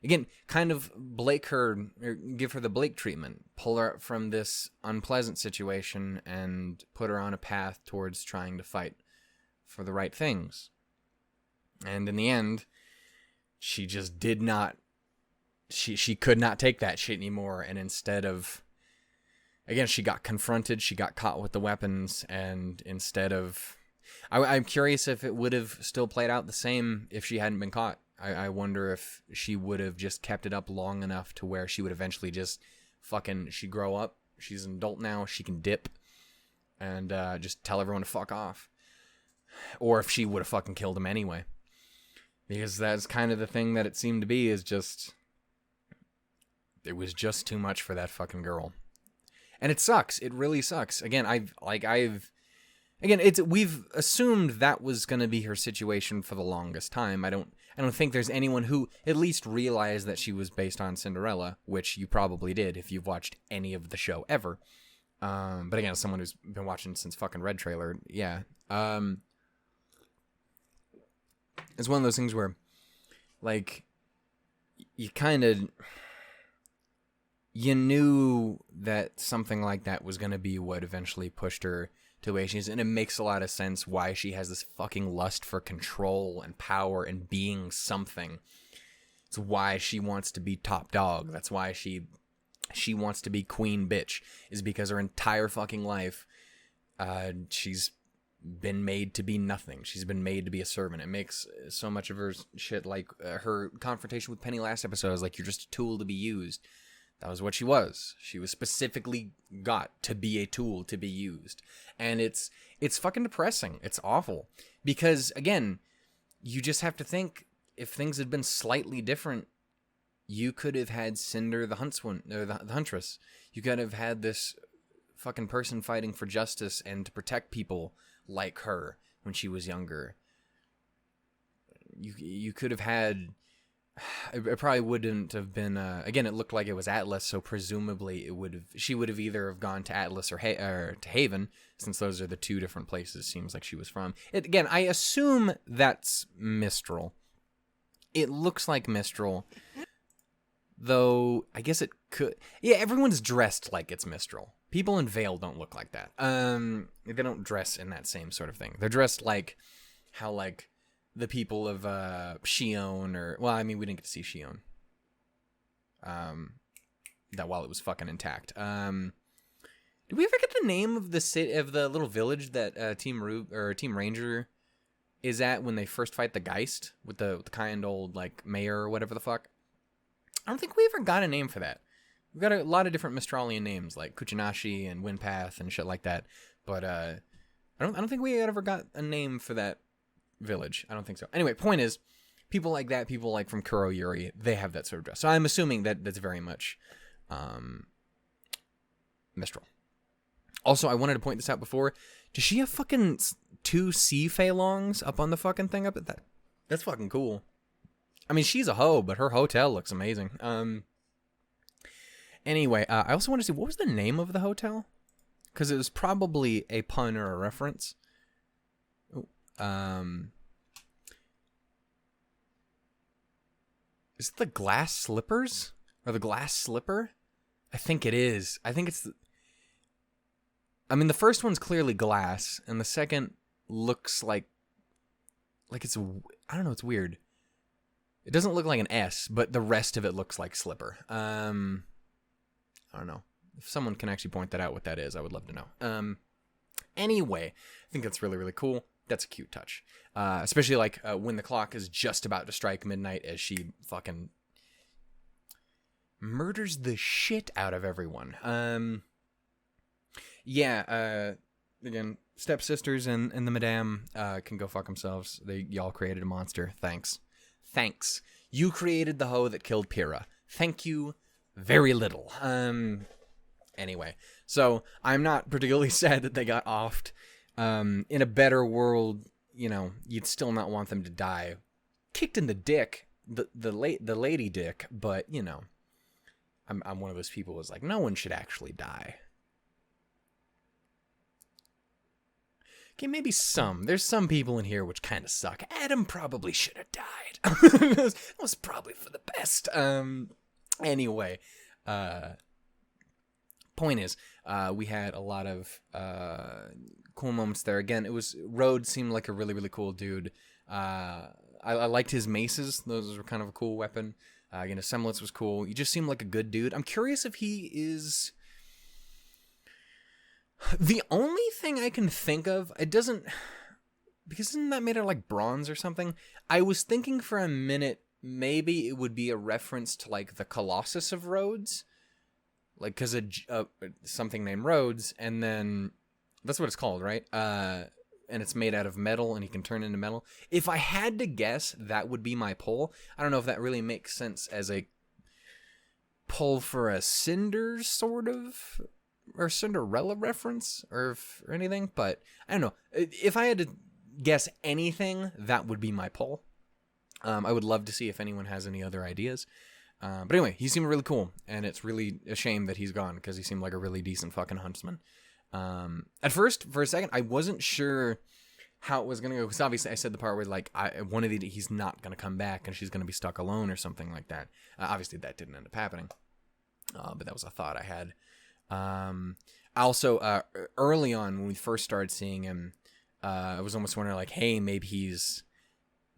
[SPEAKER 1] again, kind of Blake her, or give her the Blake treatment, pull her from this unpleasant situation and put her on a path towards trying to fight for the right things. And in the end, she just did not, she could not take that shit anymore, and instead of, again, she got confronted, she got caught with the weapons, and instead of, I'm curious if it would have still played out the same if she hadn't been caught. I wonder if she would have just kept it up long enough to where she would eventually just she'd grow up, she's an adult now, she can dip, and just tell everyone to fuck off. Or if she would have fucking killed him anyway. Because that's kind of the thing that it seemed to be, is just, it was just too much for that fucking girl. And it sucks. It really sucks. Again, we've assumed that was going to be her situation for the longest time. I don't think there's anyone who at least realized that she was based on Cinderella, which you probably did if you've watched any of the show ever. But again, as someone who's been watching since fucking Red Trailer, yeah. It's one of those things where, like, you knew that something like that was going to be what eventually pushed her to the way she is, and it makes a lot of sense why she has this fucking lust for control and power and being something. It's why she wants to be top dog. That's why she wants to be queen bitch, is because her entire fucking life, she's been made to be nothing. She's been made to be a servant. It makes so much of her shit, like her confrontation with Penny last episode is like, you're just a tool to be used. That was what she was. She was specifically got to be a tool to be used. And it's fucking depressing. It's awful. Because, again, you just have to think, if things had been slightly different, you could have had Cinder the huntsman, or the huntress. You could have had this fucking person fighting for justice and to protect people like her when she was younger. You could have had... It probably wouldn't have been. Again, it looked like it was Atlas, so presumably she would have either have gone to Atlas or to Haven, since those are the two different places. Seems like she was from. Again, I assume that's Mistral. It looks like Mistral, though. I guess it could. Yeah, everyone's dressed like it's Mistral. People in Vale don't look like that. They don't dress in that same sort of thing. They're dressed like how the people of Shion, or, well, I mean, we didn't get to see Shion. That while it was fucking intact. Did we ever get the name of the city, of the little village that Team Ranger is at when they first fight the Geist with the kind old like mayor or whatever the fuck? I don't think we ever got a name for that. We've got a lot of different Mistralian names like Kuchinashi and Windpath and shit like that, but I don't think we ever got a name for that village. I don't think so. Anyway, point is, people like that, people like from Kuro Yuri, they have that sort of dress. So I'm assuming that that's very much Mistral. Also, I wanted to point this out before. Does she have fucking 2 sea Feilongs up on the fucking thing up at that? That's fucking cool. I mean, she's a hoe, but her hotel looks amazing. Anyway, I also want to see, what was the name of the hotel? Because it was probably a pun or a reference. Is it the Glass Slippers? Or the Glass Slipper? I think it is. I think it's... I mean, the first one's clearly glass, and the second looks like it's... I don't know, it's weird. It doesn't look like an S, but the rest of it looks like slipper. I don't know. If someone can actually point that out what that is, I would love to know. Anyway, I think that's really, really cool. That's a cute touch. Especially like when the clock is just about to strike midnight as she fucking murders the shit out of everyone. Again, stepsisters and the madame can go fuck themselves. Y'all created a monster. Thanks. You created the hoe that killed Pyrrha. Thank you very little. Anyway, so I'm not particularly sad that they got offed. In a better world, you know, you'd still not want them to die. Kicked in the dick, the lady dick, but, you know, I'm one of those people who's like, no one should actually die. Okay, maybe some. There's some people in here which kind of suck. Adam probably should have died. It was probably for the best. Anyway, point is, we had a lot of cool moments there. Again, Rhodes seemed like a really, really cool dude. I liked his maces. Those were kind of a cool weapon. Again, his semblance was cool. He just seemed like a good dude. I'm curious if he is... The only thing I can think of, it doesn't... Because isn't that made out of, like, bronze or something? I was thinking for a minute, maybe it would be a reference to, like, the Colossus of Rhodes. Like, because something named Rhodes, and then... That's what it's called, right? And it's made out of metal, and he can turn into metal. If I had to guess, that would be my pull. I don't know if that really makes sense as a pull for a Cinder, sort of... or Cinderella reference or anything, but I don't know. If I had to guess anything, that would be my poll. I would love to see if anyone has any other ideas. But anyway, he seemed really cool, and it's really a shame that he's gone because he seemed like a really decent fucking huntsman. At first, for a second, I wasn't sure how it was going to go because obviously I said the part where like he's not going to come back and she's going to be stuck alone or something like that. Obviously, that didn't end up happening, but that was a thought I had. Also, early on when we first started seeing him, I was almost wondering like, hey, maybe he's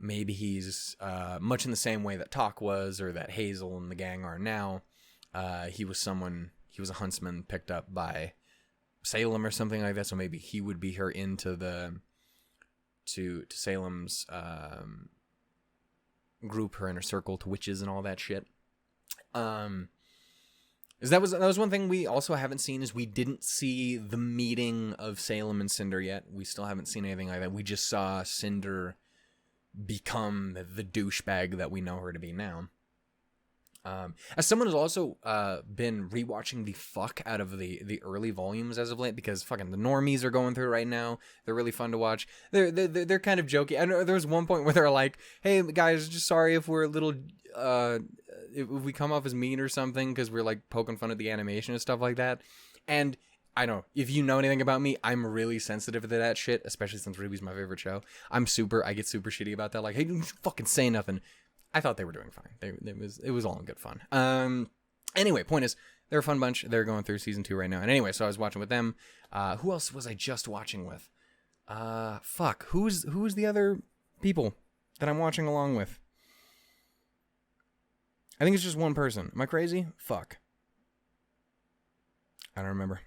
[SPEAKER 1] much in the same way that Talk was, or that Hazel and the gang are now. He was a huntsman picked up by Salem or something like that. So maybe he would be her into to Salem's, group, her inner circle, to witches and all that shit. That was one thing we also haven't seen is we didn't see the meeting of Salem and Cinder yet. We still haven't seen anything like that. We just saw Cinder become the douchebag that we know her to be now. As someone who's also been rewatching the fuck out of the early volumes as of late, because fucking the normies are going through it right now. They're really fun to watch. They're kind of jokey. I know there was one point where they're like, "Hey guys, just sorry if we're a little if we come off as mean or something because we're like poking fun at the animation and stuff like that." And I know if you know anything about me, I'm really sensitive to that shit, especially since RWBY's my favorite show. I get super shitty about that. Like, hey, don't fucking say nothing. I thought they were doing fine. It was all in good fun. Anyway, point is, they're a fun bunch. They're going through season 2 right now. And anyway, so I was watching with them. Who else was I just watching with? Who's the other people that I'm watching along with? I think it's just one person. Am I crazy? Fuck. I don't remember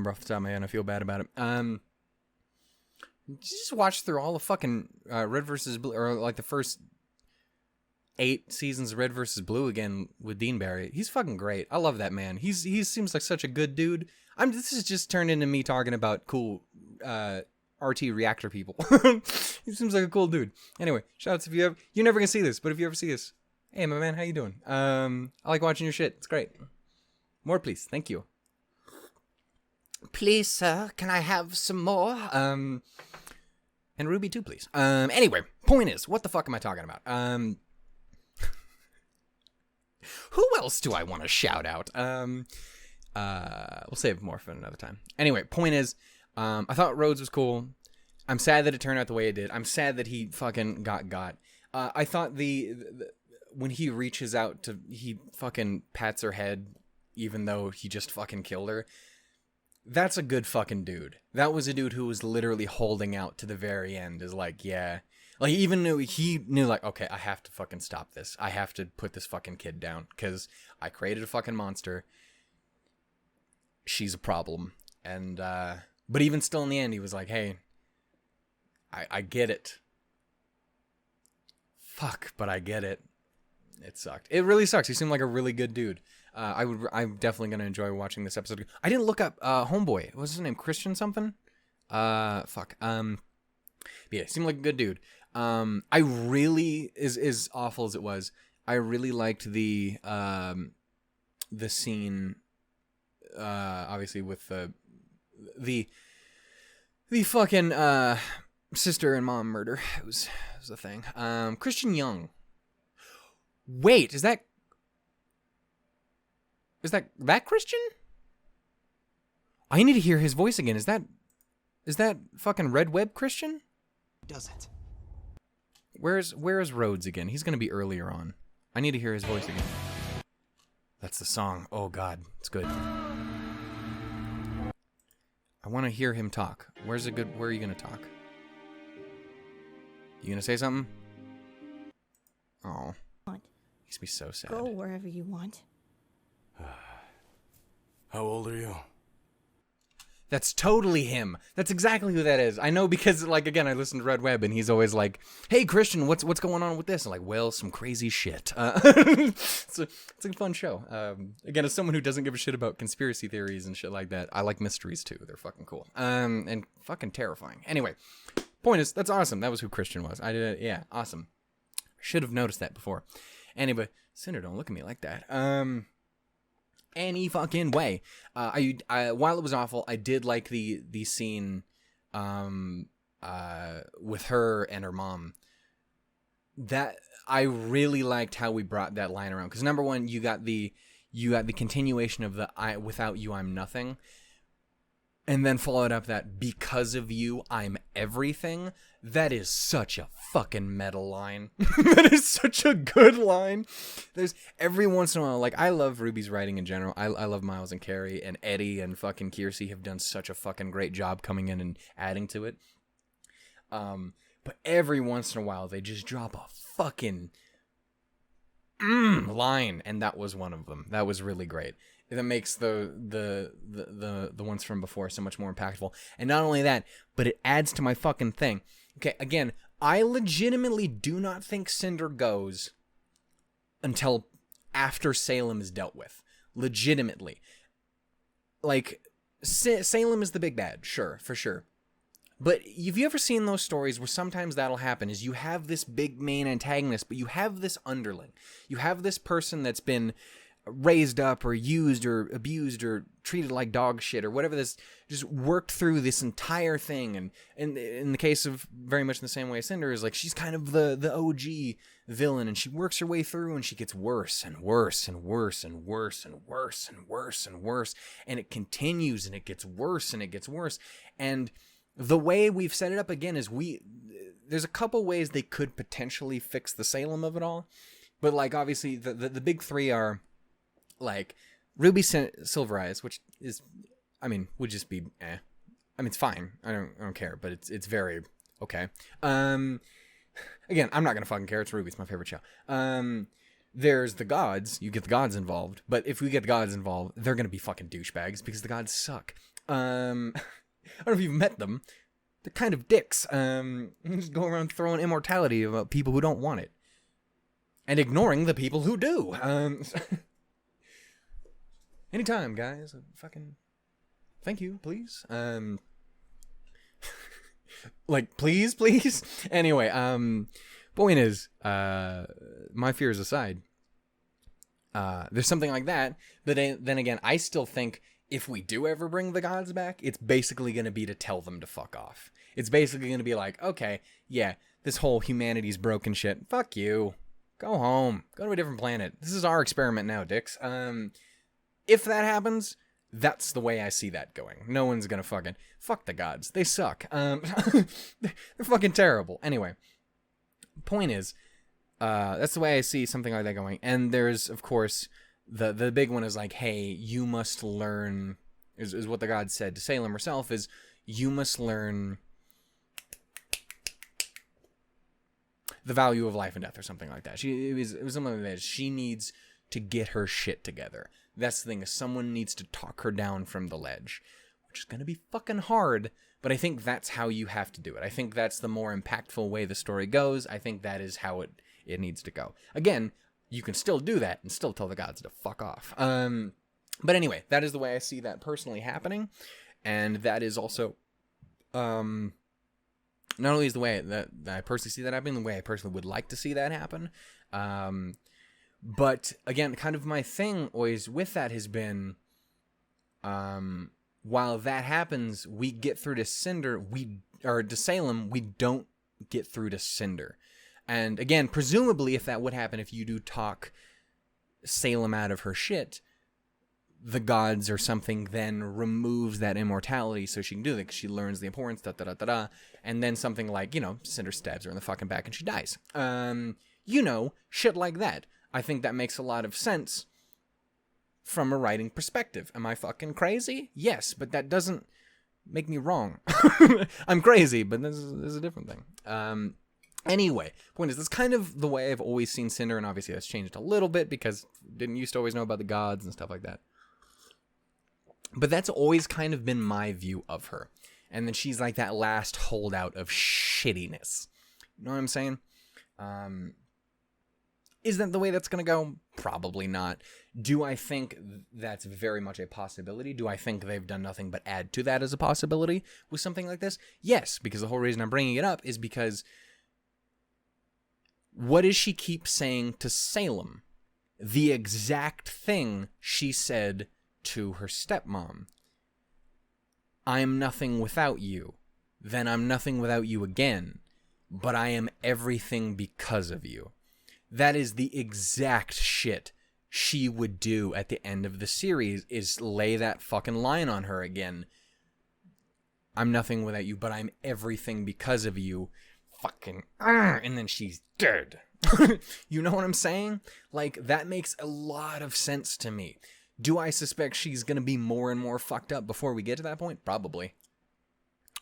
[SPEAKER 1] off the top of my head, and I feel bad about it. Just watch through all the fucking Red vs. Blue, or like the first 8 seasons of Red vs. Blue again with Dean Barry. He's fucking great. I love that man. He seems like such a good dude. This is just turned into me talking about cool RT reactor people. He seems like a cool dude. Anyway, shoutouts if you're never gonna see this, but if you ever see this, hey my man, how you doing? I like watching your shit. It's great. More please. Thank you. Please, sir, can I have some more? And RWBY too, please. Anyway, point is, what the fuck am I talking about? Who else do I want to shout out? We'll save more for another time. Anyway, point is, I thought Rhodes was cool. I'm sad that it turned out the way it did. I'm sad that he fucking got. I thought when he reaches out he fucking pats her head, even though he just fucking killed her. That's a good fucking dude. That was a dude who was literally holding out to the very end. Is like, yeah. Like, he knew, like, okay, I have to fucking stop this. I have to put this fucking kid down, because I created a fucking monster. She's a problem. And, but even still in the end, he was like, hey, I get it. Fuck, but I get it. It sucked. It really sucks. He seemed like a really good dude. I'm definitely going to enjoy watching this episode. I didn't look up Homeboy. What was his name? Christian something? Fuck. But yeah, seemed like a good dude. I really, as awful as it was, I really liked the scene, obviously with the fucking sister and mom murder. It was a thing. Christian Young. Wait, is that Christian? I need to hear his voice again. Is that Is that fucking RWBY Christian?
[SPEAKER 9] Doesn't.
[SPEAKER 1] Where's Rhodes again? He's gonna be earlier on. I need to hear his voice again. That's the song. Oh god, it's good. I want to hear him talk. Where are you gonna talk? You gonna say something? Oh. Makes me so sad.
[SPEAKER 3] Go wherever you want.
[SPEAKER 4] How old are you?
[SPEAKER 1] That's totally him. That's exactly who that is. I know because, like, again, I listen to RWBY and he's always like, "Hey, Christian, what's going on with this?" I'm like, "Well, some crazy shit." It's a fun show. Again, as someone who doesn't give a shit about conspiracy theories and shit like that, I like mysteries too. They're fucking cool. And fucking terrifying. Anyway, point is, that's awesome. That was who Christian was. I did it. Yeah, awesome. Should have noticed that before. Anyway, Cinder, don't look at me like that. Any fucking way. I while it was awful, I did like the scene with her and her mom. That I really liked how we brought that line around, because number one, you got the continuation of the without you I'm nothing, and then followed up that because of you I'm everything. That is such a fucking metal line. That is such a good line. There's every once in a while, like, I love Ruby's writing in general. I love Miles and Carrie, and Eddie and fucking Kiersey have done such a fucking great job coming in and adding to it. But every once in a while they just drop a fucking line, and that was one of them. That was really great. That makes the ones from before so much more impactful. And not only that, but it adds to my fucking thing. Okay, again, I legitimately do not think Cinder goes until after Salem is dealt with. Legitimately. Like, Salem is the big bad, sure, for sure. But have you ever seen those stories where sometimes that'll happen, is you have this big main antagonist, but you have this underling. You have this person that's been raised up or used or abused or treated like dog shit or whatever, this just worked through this entire thing. And in the case of very much in the same way Cinder is, like, she's kind of the OG villain, and she works her way through and she gets worse and worse and worse and worse and worse and worse and worse, and it continues and it gets worse and it gets worse. And the way we've set it up again is there's a couple ways they could potentially fix the Salem of it all, but, like, obviously the big three are, like, Ruby Silver Eyes, which is, I mean, would just be I mean, it's fine. I don't care, but it's very okay. Again, I'm not gonna fucking care. It's RWBY. It's my favorite show. There's the gods. You get the gods involved, but if we get the gods involved, they're gonna be fucking douchebags because the gods suck. I don't know if you've met them. They're kind of dicks. Just go around throwing immortality about people who don't want it, and ignoring the people who do. Anytime, guys. Fucking thank you, please. Like, please. Anyway, point is, my fears aside, there's something like that. But then again, I still think if we do ever bring the gods back, it's basically going to be to tell them to fuck off. It's basically going to be like, okay, yeah, this whole humanity's broken shit. Fuck you. Go home. Go to a different planet. This is our experiment now, dicks. If that happens, that's the way I see that going. No one's gonna fuck the gods. They suck. They're fucking terrible. Anyway, point is, that's the way I see something like that going. And there's, of course, the big one is like, hey, you must learn, is what the god said to Salem herself, is you must learn the value of life and death or something like that. It was something like that. She needs to get her shit together. That's the thing, is someone needs to talk her down from the ledge, which is going to be fucking hard, but I think that's how you have to do it. I think that's the more impactful way the story goes. I think that is how it needs to go. Again, you can still do that and still tell the gods to fuck off. But anyway, that is the way I see that personally happening, and that is also, not only is the way that I personally see that happening, the way I personally would like to see that happen, but again, kind of my thing always with that has been, while that happens, we get through to to Salem, we don't get through to Cinder. And again, presumably, if that would happen, if you do talk Salem out of her shit, the gods or something then removes that immortality so she can do that because she learns the importance, and then something like, Cinder stabs her in the fucking back and she dies. Shit like that. I think that makes a lot of sense from a writing perspective. Am I fucking crazy? Yes, but that doesn't make me wrong. I'm crazy, but this is a different thing. Anyway, point is, that's kind of the way I've always seen Cinder, and obviously that's changed a little bit because didn't used to always know about the gods and stuff like that. But that's always kind of been my view of her. And then she's like that last holdout of shittiness. You know what I'm saying? Is that the way that's going to go? Probably not. Do I think that's very much a possibility? Do I think they've done nothing but add to that as a possibility with something like this? Yes, because the whole reason I'm bringing it up is because what does she keep saying to Salem? The exact thing she said to her stepmom. I'm nothing without you. Then I'm nothing without you again. But I am everything because of you. That is the exact shit she would do at the end of the series, is lay that fucking line on her again. I'm nothing without you, but I'm everything because of you. Fucking, and then she's dead. You know what I'm saying? Like, that makes a lot of sense to me. Do I suspect she's gonna be more and more fucked up before we get to that point? Probably.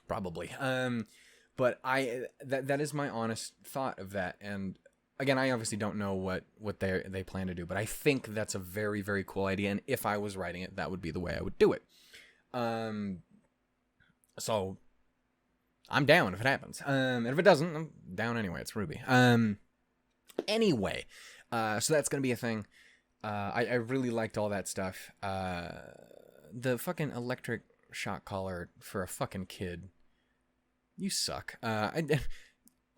[SPEAKER 1] But that is my honest thought of that. And again, I obviously don't know what they plan to do, but I think that's a very, very cool idea. And if I was writing it, that would be the way I would do it. So I'm down if it happens. And if it doesn't, I'm down anyway. It's RWBY. Anyway, so that's gonna be a thing. I really liked all that stuff. The fucking electric shock collar for a fucking kid. You suck. I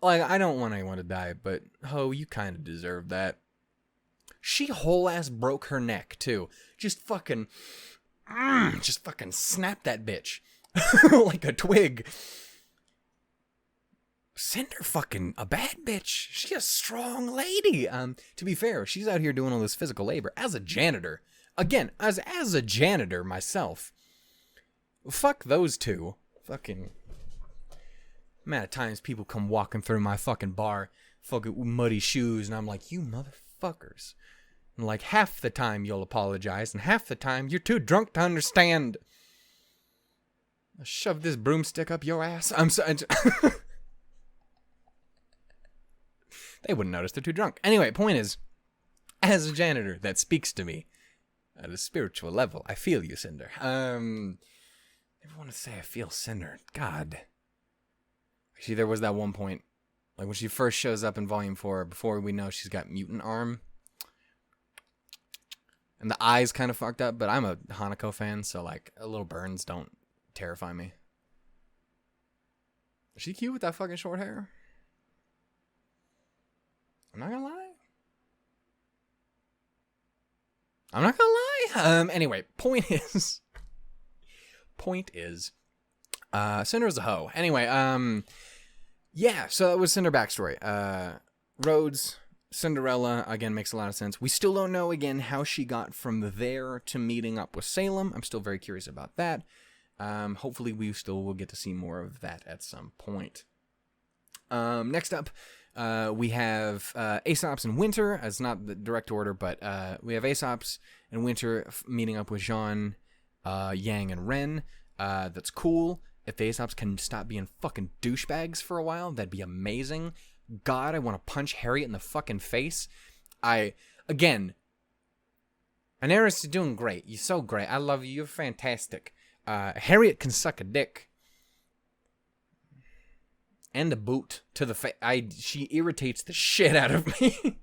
[SPEAKER 1] don't want anyone to die, but ho, you kind of deserve that. She whole ass broke her neck too. Just fucking snap that bitch like a twig. Cinder fucking a bad bitch. She's a strong lady. To be fair, she's out here doing all this physical labor as a janitor. Again, as a janitor myself. Fuck those two. Fucking amount of times people come walking through my fucking bar, fucking with muddy shoes, and I'm like, you motherfuckers. And like half the time you'll apologize, and half the time you're too drunk to understand. I'll shove this broomstick up your ass. I'm sorry. They wouldn't notice, they're too drunk. Anyway, point is, as a janitor, that speaks to me at a spiritual level. I feel you, Cinder. Never want to say I feel Cinder. God. Actually, there was that one point, like when she first shows up in Volume 4, before we know she's got mutant arm. And the eyes kind of fucked up, but I'm a Hanako fan, so like, little burns don't terrify me. Is she cute with that fucking short hair? I'm not gonna lie. Anyway, point is, Cinder is a hoe. Anyway, yeah, so that was Cinder backstory. Rhodes, Cinderella, again, makes a lot of sense. We still don't know, again, how she got from there to meeting up with Salem. I'm still very curious about that. Hopefully we still will get to see more of that at some point. Next up, we have Aesop's and Winter. It's not the direct order, but we have Aesop's and Winter meeting up with Jean, Yang, and Ren. That's cool. If the Aesops can stop being fucking douchebags for a while, that'd be amazing. God, I want to punch Harriet in the fucking face. Again, Anaris is doing great. You're so great. I love you. You're fantastic. Harriet can suck a dick. And a boot to the face. She irritates the shit out of me.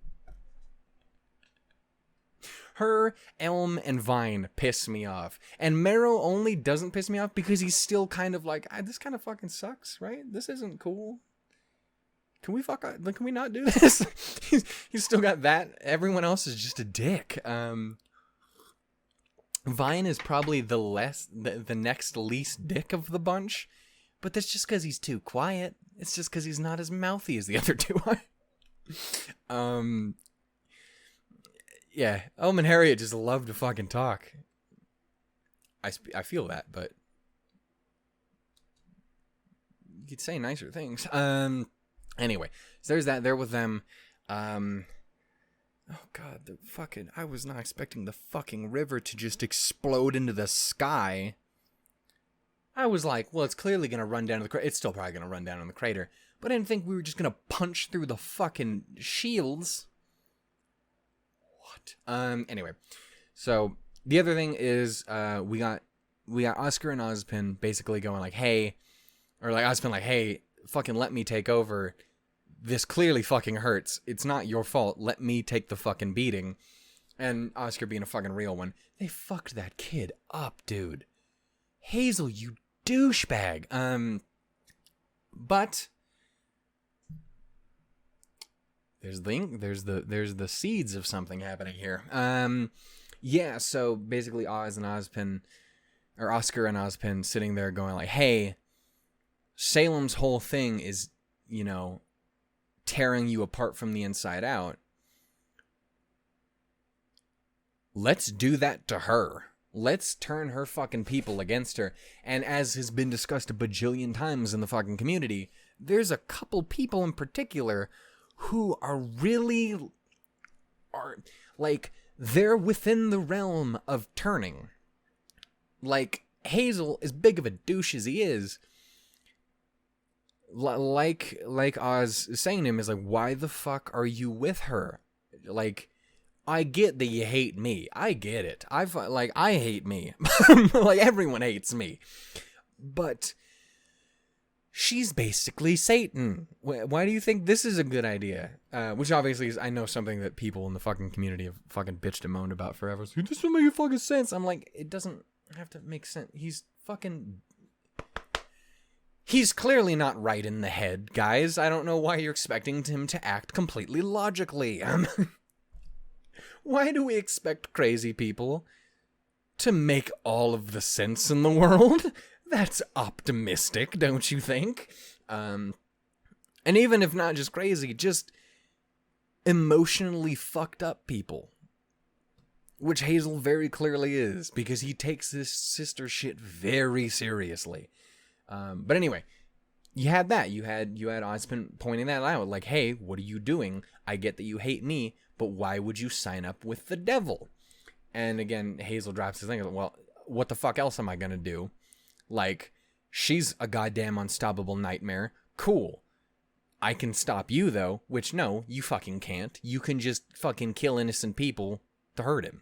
[SPEAKER 1] Her, Elm, and Vine piss me off. And Meryl only doesn't piss me off because he's still kind of like, this kind of fucking sucks, right? This isn't cool. Can we can we not do this? he's still got that. Everyone else is just a dick. Vine is probably the next least dick of the bunch. But that's just because he's too quiet. It's just because he's not as mouthy as the other two are. Yeah, Elm and Harriet just love to fucking talk. I feel that, but you could say nicer things. Anyway, so there's that there with them. Oh god, I was not expecting the fucking river to just explode into the sky. I was like, well, it's clearly gonna run down to the crater. It's still probably gonna run down on the crater, but I didn't think we were just gonna punch through the fucking shields. What? Anyway, so the other thing is, we got Oscar and Ozpin basically going like, hey, or like Ozpin like, hey, fucking let me take over. This clearly fucking hurts. It's not your fault. Let me take the fucking beating. And Oscar being a fucking real one. They fucked that kid up, dude. Hazel, you douchebag. But there's the seeds of something happening here. Yeah, so basically Oz and Ozpin, or Oscar and Ozpin sitting there going like, hey, Salem's whole thing is, you know, tearing you apart from the inside out. Let's do that to her. Let's turn her fucking people against her. And as has been discussed a bajillion times in the fucking community, there's a couple people in particular who are like, they're within the realm of turning. Like, Hazel, as big of a douche as he is, like Oz is saying to him, is like, why the fuck are you with her? Like, I get that you hate me. I get it. I hate me. Like, everyone hates me. But she's basically Satan. Why do you think this is a good idea? Which obviously is, I know, something that people in the fucking community have fucking bitched and moaned about forever. So, this doesn't make fucking sense. I'm like, it doesn't have to make sense. He's clearly not right in the head, guys. I don't know why you're expecting him to act completely logically. Why do we expect crazy people to make all of the sense in the world? That's optimistic, don't you think? And even if not just crazy, just emotionally fucked up people. Which Hazel very clearly is, because he takes this sister shit very seriously. But anyway, you had that. You had Ozpin pointing that out, like, hey, what are you doing? I get that you hate me, but why would you sign up with the devil? And again, Hazel drops his thing. Well, what the fuck else am I gonna do? Like, she's a goddamn unstoppable nightmare. Cool. I can stop you, though, which, no, you fucking can't. You can just fucking kill innocent people to hurt him.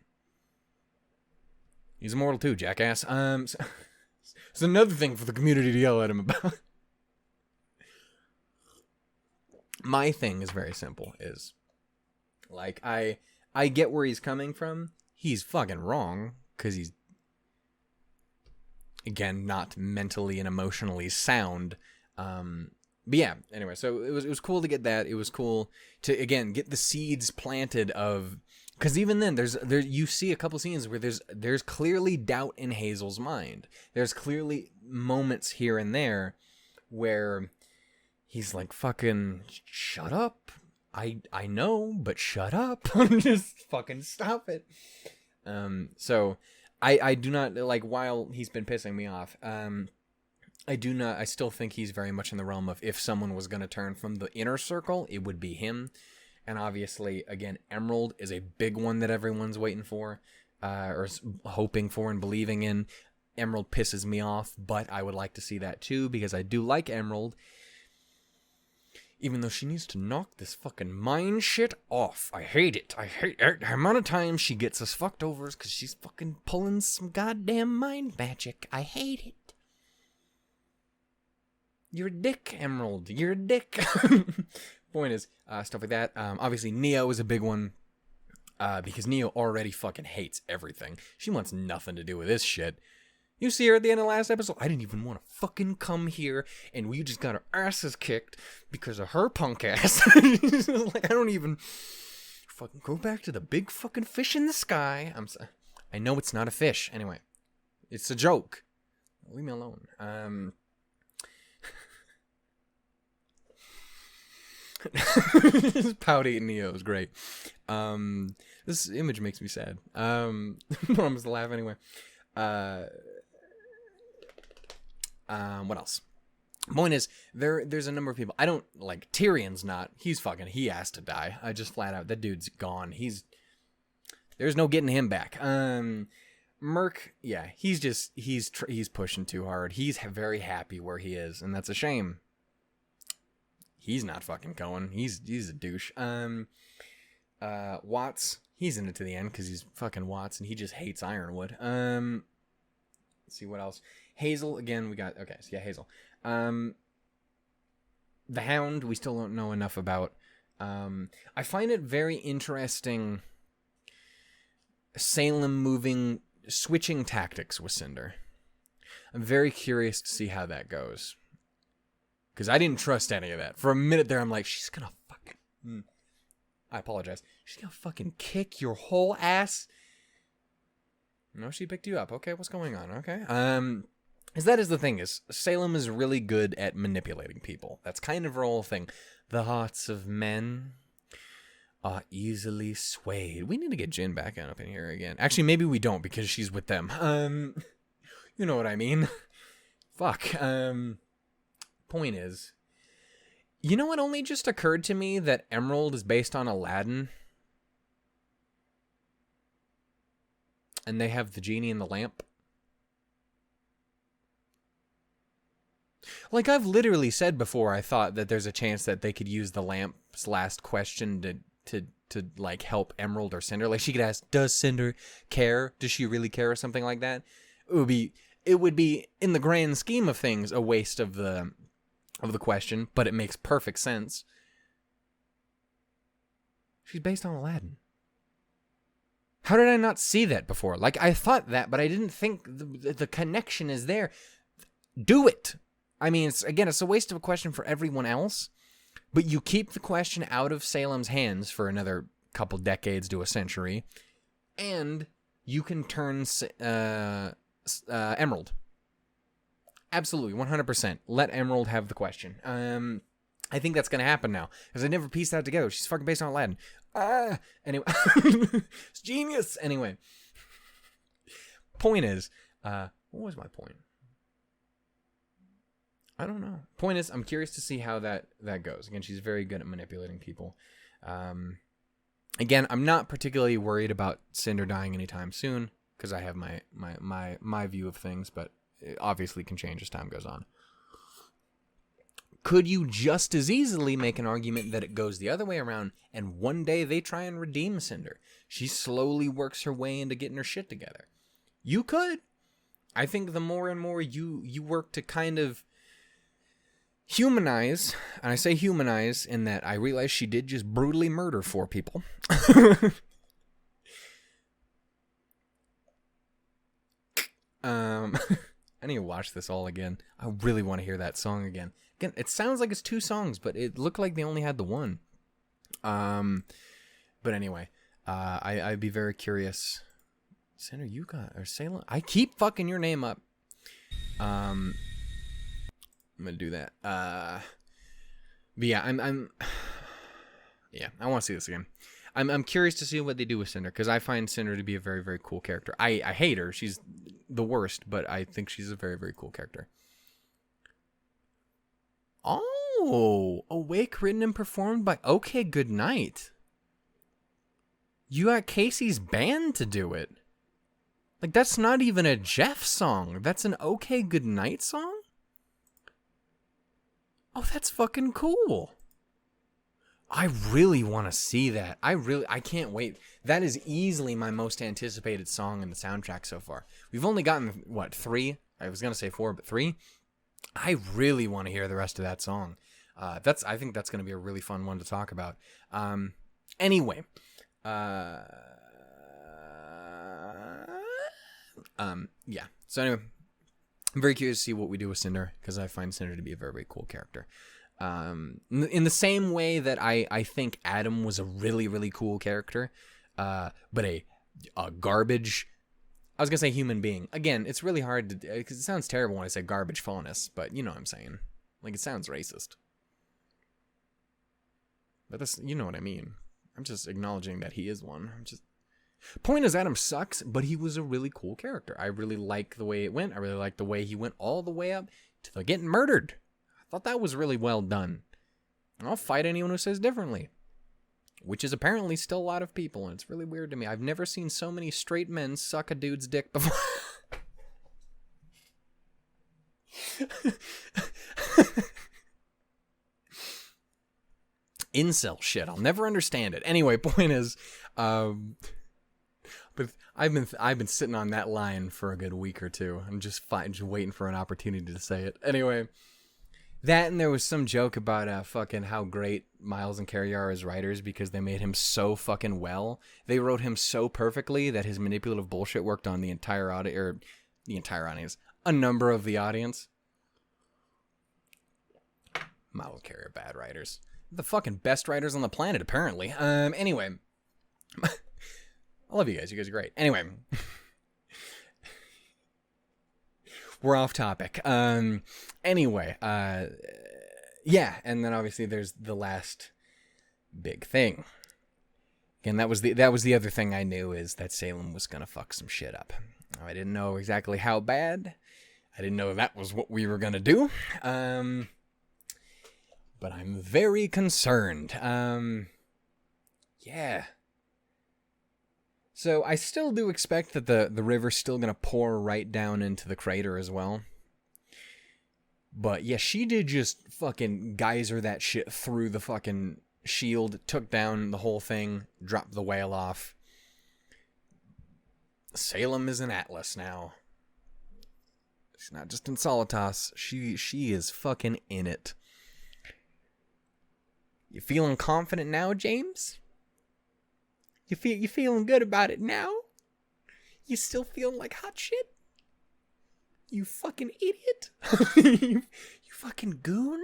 [SPEAKER 1] He's immortal too, jackass. It's another thing for the community to yell at him about. My thing is very simple, is, like, I get where he's coming from. He's fucking wrong, because he's, again, not mentally and emotionally sound. But yeah, anyway, so it was cool to get that. It was cool to, again, get the seeds planted of, because even then, you see a couple scenes where there's clearly doubt in Hazel's mind. There's clearly moments here and there where he's like, fucking shut up. I know, but shut up. Just fucking stop it. So I do not, like, while he's been pissing me off, I still think he's very much in the realm of, if someone was going to turn from the inner circle, it would be him. And obviously, again, Emerald is a big one that everyone's waiting for, or hoping for and believing in. Emerald pisses me off, but I would like to see that too, because I do like Emerald. Even though she needs to knock this fucking mind shit off. I hate it. I hate it. The amount of times she gets us fucked over is because she's fucking pulling some goddamn mind magic. I hate it. You're a dick, Emerald. You're a dick. Point is, stuff like that. Obviously, Neo is a big one. Because Neo already fucking hates everything. She wants nothing to do with this shit. You see her at the end of the last episode. I didn't even want to fucking come here, and we just got our asses kicked because of her punk ass. Like, I don't even fucking go back to the big fucking fish in the sky. I know it's not a fish. Anyway, it's a joke. Leave me alone. Pouty Neo is great. This image makes me sad. But I'm just laugh anyway. What else? Point is, there's a number of people. I don't like Tyrion's not. He has to die. I just flat out, that dude's gone. There's no getting him back. Merc, yeah, he's pushing too hard. He's very happy where he is, and that's a shame. He's not fucking going. He's a douche. Watts, he's in it to the end because he's fucking Watts and he just hates Ironwood. Let's see what else. Hazel, again, we got, okay, so yeah, Hazel. The Hound, we still don't know enough about. I find it very interesting, Salem switching tactics with Cinder. I'm very curious to see how that goes. Because I didn't trust any of that. For a minute there, I'm like, she's gonna fucking... I apologize. She's gonna fucking kick your whole ass. No, she picked you up. Okay, what's going on? Okay. That is the thing, is Salem is really good at manipulating people. That's kind of her whole thing. The hearts of men are easily swayed. We need to get Jin back up in here again. Actually, maybe we don't because she's with them. You know what I mean. Fuck. Point is, you know what only just occurred to me? That Emerald is based on Aladdin. And they have the genie in the lamp. Like, I've literally said before, I thought that there's a chance that they could use the lamp's last question to like help Emerald or Cinder. Like, she could ask, does Cinder care? Does she really care, or something like that? It would be in the grand scheme of things a waste of the question, but it makes perfect sense. She's based on Aladdin. How did I not see that before? Like, I thought that, but I didn't think the connection is there. Do it. I mean, it's a waste of a question for everyone else, but you keep the question out of Salem's hands for another couple decades to a century, and you can turn Emerald. Absolutely, 100%. Let Emerald have the question. I think that's going to happen now, because I never pieced that together. She's fucking based on Aladdin. Anyway. It's genius! Anyway. Point is, what was my point? I don't know. Point is, I'm curious to see how that goes. Again, she's very good at manipulating people. Again, I'm not particularly worried about Cinder dying anytime soon, because I have my view of things, but it obviously can change as time goes on. Could you just as easily make an argument that it goes the other way around, and one day they try and redeem Cinder? She slowly works her way into getting her shit together. You could. I think the more and more you work to kind of humanize, and I say humanize in that I realize she did just brutally murder 4 people. I need to watch this all again. I really want to hear that song again. Again, it sounds like it's 2 songs, but it looked like they only had the one. But anyway, I'd be very curious. Cinder, you got, or Salem? I keep fucking your name up. I'm gonna do that. But yeah, yeah, I want to see this again. I'm curious to see what they do with Cinder, because I find Cinder to be a very, very cool character. I hate her. She's the worst, but I think she's a very, very cool character. Oh, Awake, written and performed by OK Goodnight. You got Casey's band to do it. Like, that's not even a Jeff song. That's an OK Goodnight song? Oh, that's fucking cool. I really want to see that. I can't wait. That is easily my most anticipated song in the soundtrack so far. We've only gotten, 3? I was going to say 4, but 3? I really want to hear the rest of that song. I think that's going to be a really fun one to talk about. Anyway. Yeah. So anyway, I'm very curious to see what we do with Cinder, because I find Cinder to be a very, very cool character. In the same way that I think Adam was a really, really cool character, but a garbage, I was going to say human being. Again, it's really hard to, because it sounds terrible when I say garbage faunus, but you know what I'm saying. Like, it sounds racist. But that's, you know what I mean. I'm just acknowledging that he is one. Point is, Adam sucks, but he was a really cool character. I really like the way it went. I really like the way he went all the way up. to the getting murdered. I thought that was really well done. I'll fight anyone who says differently. Which is apparently still a lot of people, and it's really weird to me. I've never seen so many straight men suck a dude's dick before. Incel shit. I'll never understand it. Anyway, point is, but I've been sitting on that line for a good week or two. I'm just waiting for an opportunity to say it. Anyway, that, and there was some joke about fucking how great Miles and Carrie are as writers because they made him so fucking well. They wrote him so perfectly that his manipulative bullshit worked on the entire audience, a number of the audience. Miles and Carrie are bad writers. The fucking best writers on the planet, apparently. Anyway. I love you guys. You guys are great. Anyway. We're off topic. Anyway. Yeah, and then obviously there's the last big thing. Again, that was the other thing I knew, is that Salem was gonna fuck some shit up. I didn't know exactly how bad. I didn't know that was what we were gonna do. But I'm very concerned. Yeah. So I still do expect that the river's still going to pour right down into the crater as well. But yeah, she did just fucking geyser that shit through the fucking shield, took down the whole thing, dropped the whale off. Salem is an Atlas now. She's not just in Solitas. She is fucking in it. You feeling confident now, James? You feeling good about it now? You still feeling like hot shit? You fucking idiot. you fucking goon.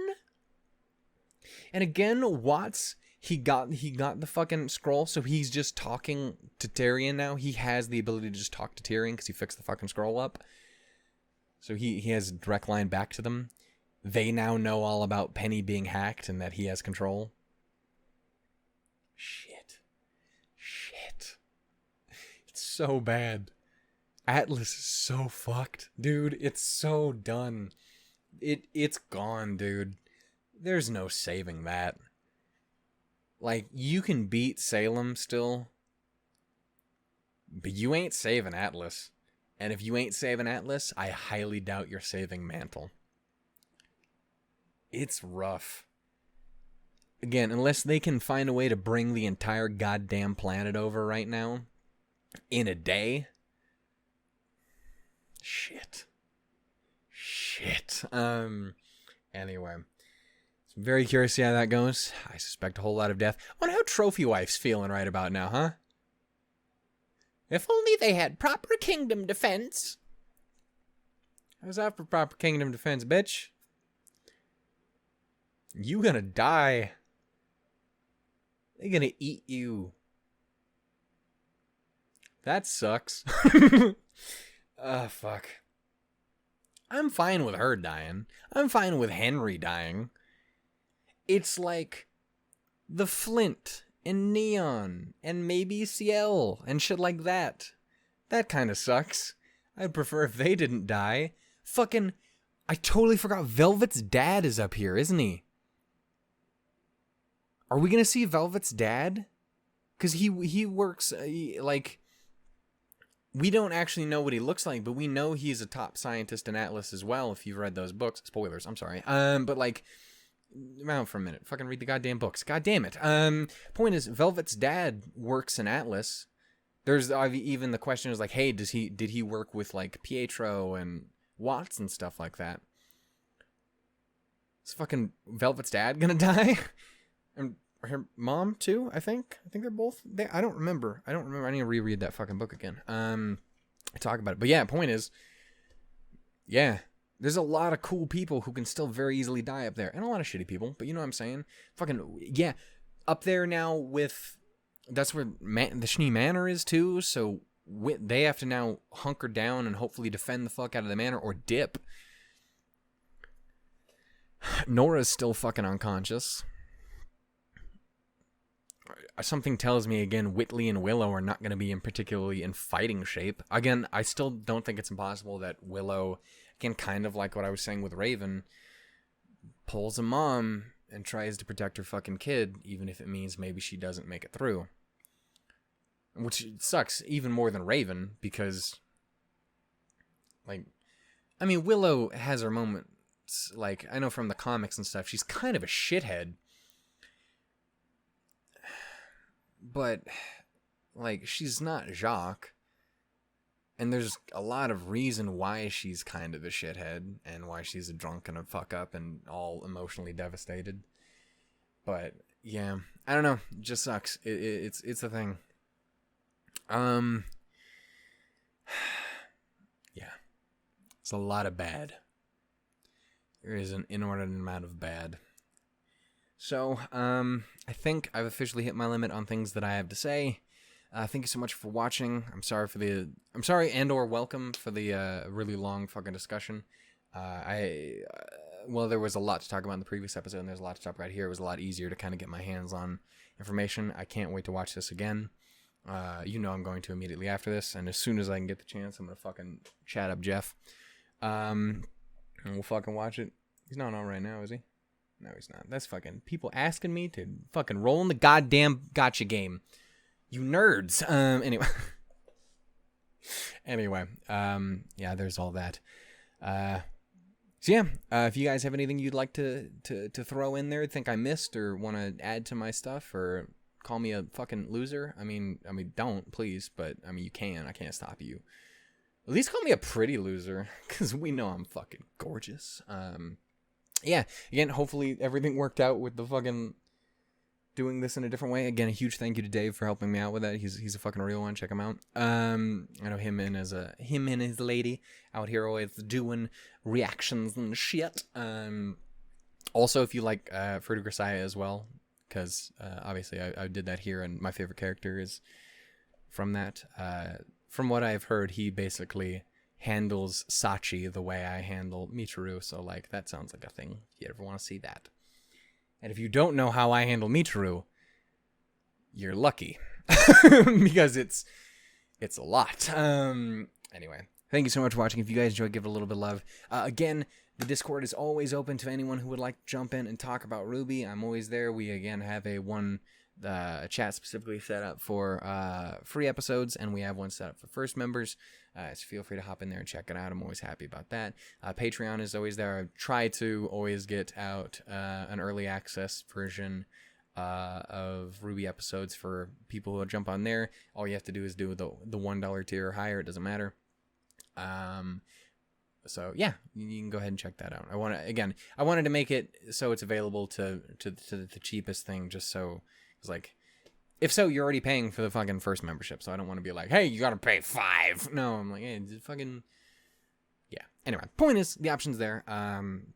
[SPEAKER 1] And again, Watts, he got the fucking scroll, so he's just talking to Tyrion now. He has the ability to just talk to Tyrion because he fixed the fucking scroll up. So he has a direct line back to them. They now know all about Penny being hacked and that he has control. Shit. It's so bad. Atlas is so fucked. Dude, it's so done. It's gone, dude. There's no saving that. Like, you can beat Salem still, but you ain't saving Atlas. And if you ain't saving Atlas, I highly doubt you're saving Mantle. It's rough. Again, unless they can find a way to bring the entire goddamn planet over right now in a day. Shit. Anyway. I'm very curious to see how that goes. I suspect a whole lot of death. I wonder how Trophy Wife's feeling right about now, huh? If only they had proper kingdom defense. How's that for proper kingdom defense, bitch? You gonna die. They're gonna eat you. That sucks. Fuck. I'm fine with her dying. I'm fine with Henry dying. It's like the Flint and Neon and maybe Ciel and shit like that. That kind of sucks. I'd prefer if they didn't die. Fucking, I totally forgot Velvet's dad is up here, isn't he? Are we gonna see Velvet's dad? Because he works, like, we don't actually know what he looks like, but we know he's a top scientist in Atlas as well, if you've read those books. Spoilers, I'm sorry. But, like, around for a minute. Fucking read the goddamn books. God damn it. Point is, Velvet's dad works in Atlas. There's even the question is, like, hey, did he work with, like, Pietro and Watts and stuff like that? Is fucking Velvet's dad gonna die? And her mom too, I think they're both there. I don't remember. I need to reread that fucking book again. Talk about it. But yeah, point is, yeah, there's a lot of cool people who can still very easily die up there, and a lot of shitty people. But you know what I'm saying? Fucking yeah, up there now with that's where the Schnee Manor is too. So they have to now hunker down and hopefully defend the fuck out of the manor or dip. Nora's still fucking unconscious. something tells me, again, Whitley and Willow are not going to be particularly in fighting shape. Again, I still don't think it's impossible that Willow, again, kind of like what I was saying with Raven, pulls a mom and tries to protect her fucking kid, even if it means maybe she doesn't make it through. Which sucks even more than Raven, because, like, I mean, Willow has her moments. Like, I know from the comics and stuff, she's kind of a shithead. But, like, she's not Jacques. And there's a lot of reason why she's kind of a shithead, and why she's a drunk and a fuck up and all emotionally devastated. But, yeah, I don't know. It just sucks. It's a thing. Yeah. It's a lot of bad. There is an inordinate amount of bad. So, I think I've officially hit my limit on things that I have to say. Thank you so much for watching. I'm sorry and or welcome for the really long fucking discussion. Well, there was a lot to talk about in the previous episode, and there's a lot to talk about here. It was a lot easier to kind of get my hands on information. I can't wait to watch this again. You know I'm going to immediately after this, and as soon as I can get the chance, I'm gonna fucking chat up Jeff. And we'll fucking watch it. He's not on right now, is he? No, he's not. That's fucking people asking me to fucking roll in the goddamn gotcha game. You nerds. Anyway. Yeah, there's all that. So yeah, if you guys have anything you'd like to throw in there, think I missed, or want to add to my stuff, or call me a fucking loser. I mean, don't, please, but, I mean, you can. I can't stop you. At least call me a pretty loser, because we know I'm fucking gorgeous. Yeah, again, hopefully everything worked out with the fucking doing this in a different way. Again, a huge thank you to Dave for helping me out with that. He's a fucking real one. Check him out. I know him and his lady out here always doing reactions and shit. Also, if you like Fruit Grisaya as well, because obviously I did that here, and my favorite character is from that. From what I've heard, he basically handles Sachi the way I handle Michiru, so like that sounds like a thing if you ever want to see that. And if you don't know how I handle Michiru, you're lucky. Because it's a lot. Anyway, thank you so much for watching. If you guys enjoyed, give it a little bit of love. Again, the Discord is always open to anyone who would like to jump in and talk about RWBY. I'm always there. We, again, have a chat specifically set up for free episodes, and we have one set up for first members. So feel free to hop in there and check it out. I'm always happy about that. Patreon is always there. I try to always get out an early access version of RWBY episodes for people who jump on there. All you have to do is do the $1 tier or higher. It doesn't matter. So yeah, you can go ahead and check that out. I wanted to make it so it's available to the cheapest thing, just so it's like, if so, you're already paying for the fucking first membership, so I don't want to be like, hey, you gotta pay $5. No, I'm like, hey, fucking, yeah. Anyway, point is, the option's there, and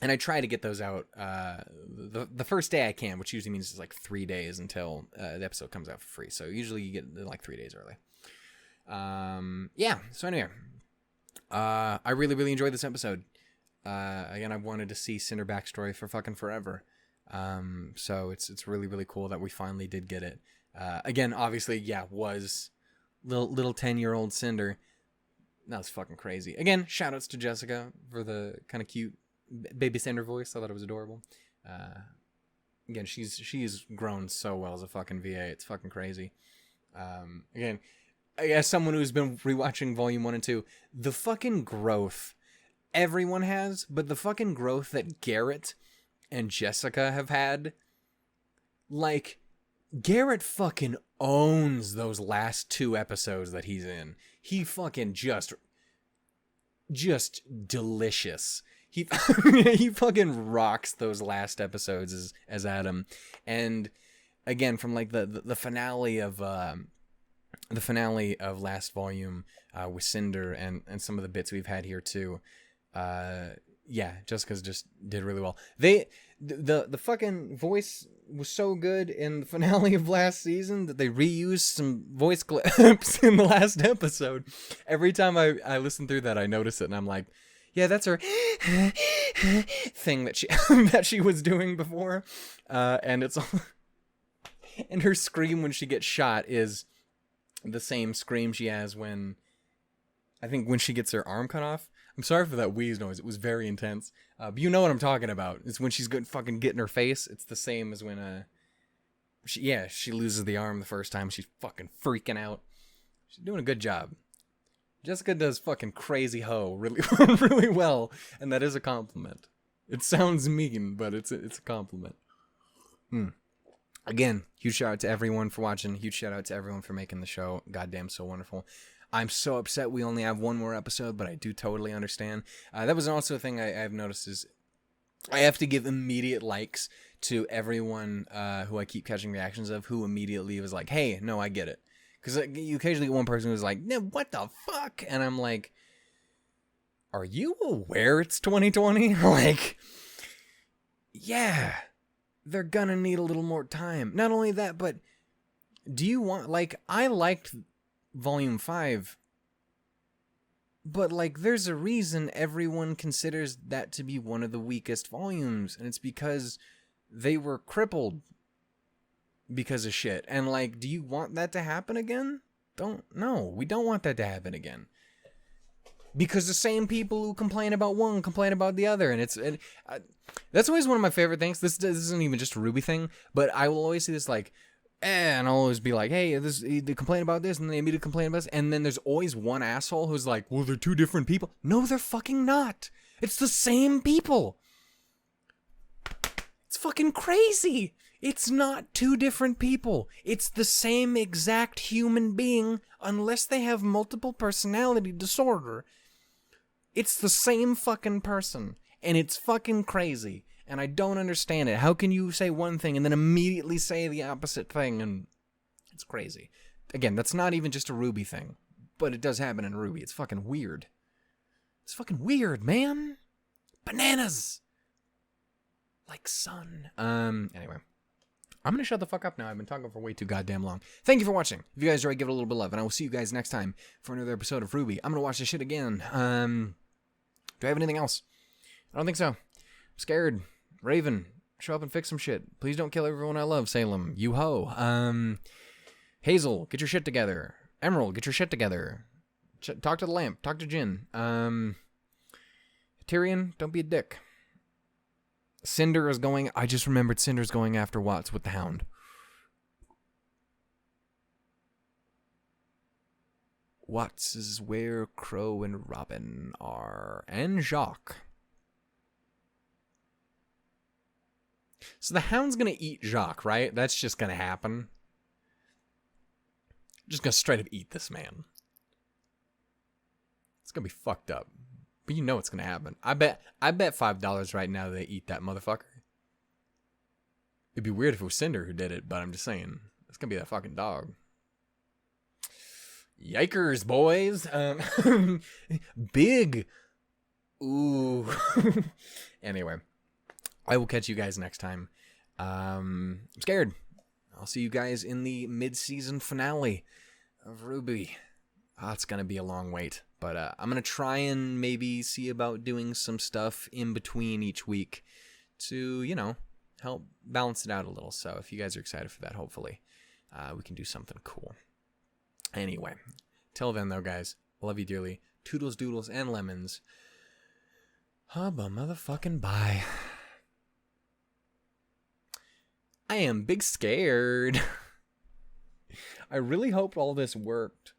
[SPEAKER 1] I try to get those out the first day I can, which usually means it's like 3 days until the episode comes out for free, so usually you get like 3 days early. Yeah, so anyway, I really, really enjoyed this episode. Again, I've wanted to see Cinder backstory for fucking forever. So it's really, really cool that we finally did get it. Again, obviously, yeah, was little 10-year-old Cinder. That was fucking crazy. Again, shoutouts to Jessica for the kind of cute baby Cinder voice. I thought it was adorable. Again, she's grown so well as a fucking VA. It's fucking crazy. Again, as someone who's been rewatching Volume 1 and 2, the fucking growth everyone has, but the fucking growth that Garrett and Jessica have had, like, Garrett fucking owns those last 2 episodes that he's in. He fucking just delicious. He fucking rocks those last episodes as Adam. And again, from like the finale of last volume with Cinder and some of the bits we've had here too. Yeah, Jessica's just did really well. The fucking voice was so good in the finale of last season that they reused some voice clips in the last episode. Every time I listen through that, I notice it, and I'm like, yeah, that's her thing that she was doing before, and And her scream when she gets shot is the same scream she has when, I think, when she gets her arm cut off. I'm sorry for that wheeze noise. It was very intense. But you know what I'm talking about. It's when she's good fucking getting her face. It's the same as when she loses the arm the first time. She's fucking freaking out. She's doing a good job. Jessica does fucking crazy hoe really really well, and that is a compliment. It sounds mean, but it's a compliment. Again, huge shout out to everyone for watching. Huge shout out to everyone for making the show goddamn so wonderful. I'm so upset we only have one more episode, but I do totally understand. That was also a thing I've noticed is I have to give immediate likes to everyone who I keep catching reactions of who immediately was like, hey, no, I get it. Because you occasionally get one person who's like, no, what the fuck? And I'm like, are you aware it's 2020? Like, yeah, they're gonna need a little more time. Not only that, but do you want, like, I liked Volume 5, but, like, there's a reason everyone considers that to be one of the weakest volumes, and it's because they were crippled because of shit. And, like, do you want that to happen again? No, we don't want that to happen again. Because the same people who complain about one complain about the other, and that's always one of my favorite things. This isn't even just a RWBY thing, but I will always see this, like, and I'll always be like, hey, they complain about this, and they immediately complain about this, and then there's always one asshole who's like, well, they're two different people. No, they're fucking not. It's the same people. It's fucking crazy. It's not two different people. It's the same exact human being, unless they have multiple personality disorder. It's the same fucking person, and it's fucking crazy. And I don't understand it. How can you say one thing and then immediately say the opposite thing? And it's crazy. Again, that's not even just a RWBY thing. But it does happen in RWBY. It's fucking weird. It's fucking weird, man. Bananas. Like sun. Anyway. I'm going to shut the fuck up now. I've been talking for way too goddamn long. Thank you for watching. If you guys enjoyed, give it a little bit of love. And I will see you guys next time for another episode of RWBY. I'm going to watch this shit again. Do I have anything else? I don't think so. I'm scared. Raven, show up and fix some shit. Please don't kill everyone I love, Salem. You ho. Hazel, get your shit together. Emerald, get your shit together. Talk to the lamp. Talk to Jin. Tyrion, don't be a dick. Cinder is going... I just remembered Cinder's going after Watts with the Hound. Watts is where Crow and Robin are. And Jacques. So the Hound's gonna eat Jacques, right? That's just gonna happen. Just gonna straight up eat this man. It's gonna be fucked up. But you know what's gonna happen. I bet $5 right now they eat that motherfucker. It'd be weird if it was Cinder who did it, but I'm just saying. It's gonna be that fucking dog. Yikers, boys. Big. Ooh. Anyway. I will catch you guys next time. I'm scared. I'll see you guys in the mid-season finale of RWBY. It's going to be a long wait. But I'm going to try and maybe see about doing some stuff in between each week to, you know, help balance it out a little. So if you guys are excited for that, hopefully we can do something cool. Anyway, till then, though, guys, love you dearly. Toodles, doodles, and lemons. Hubba motherfucking bye. I am big scared. I really hoped all this worked.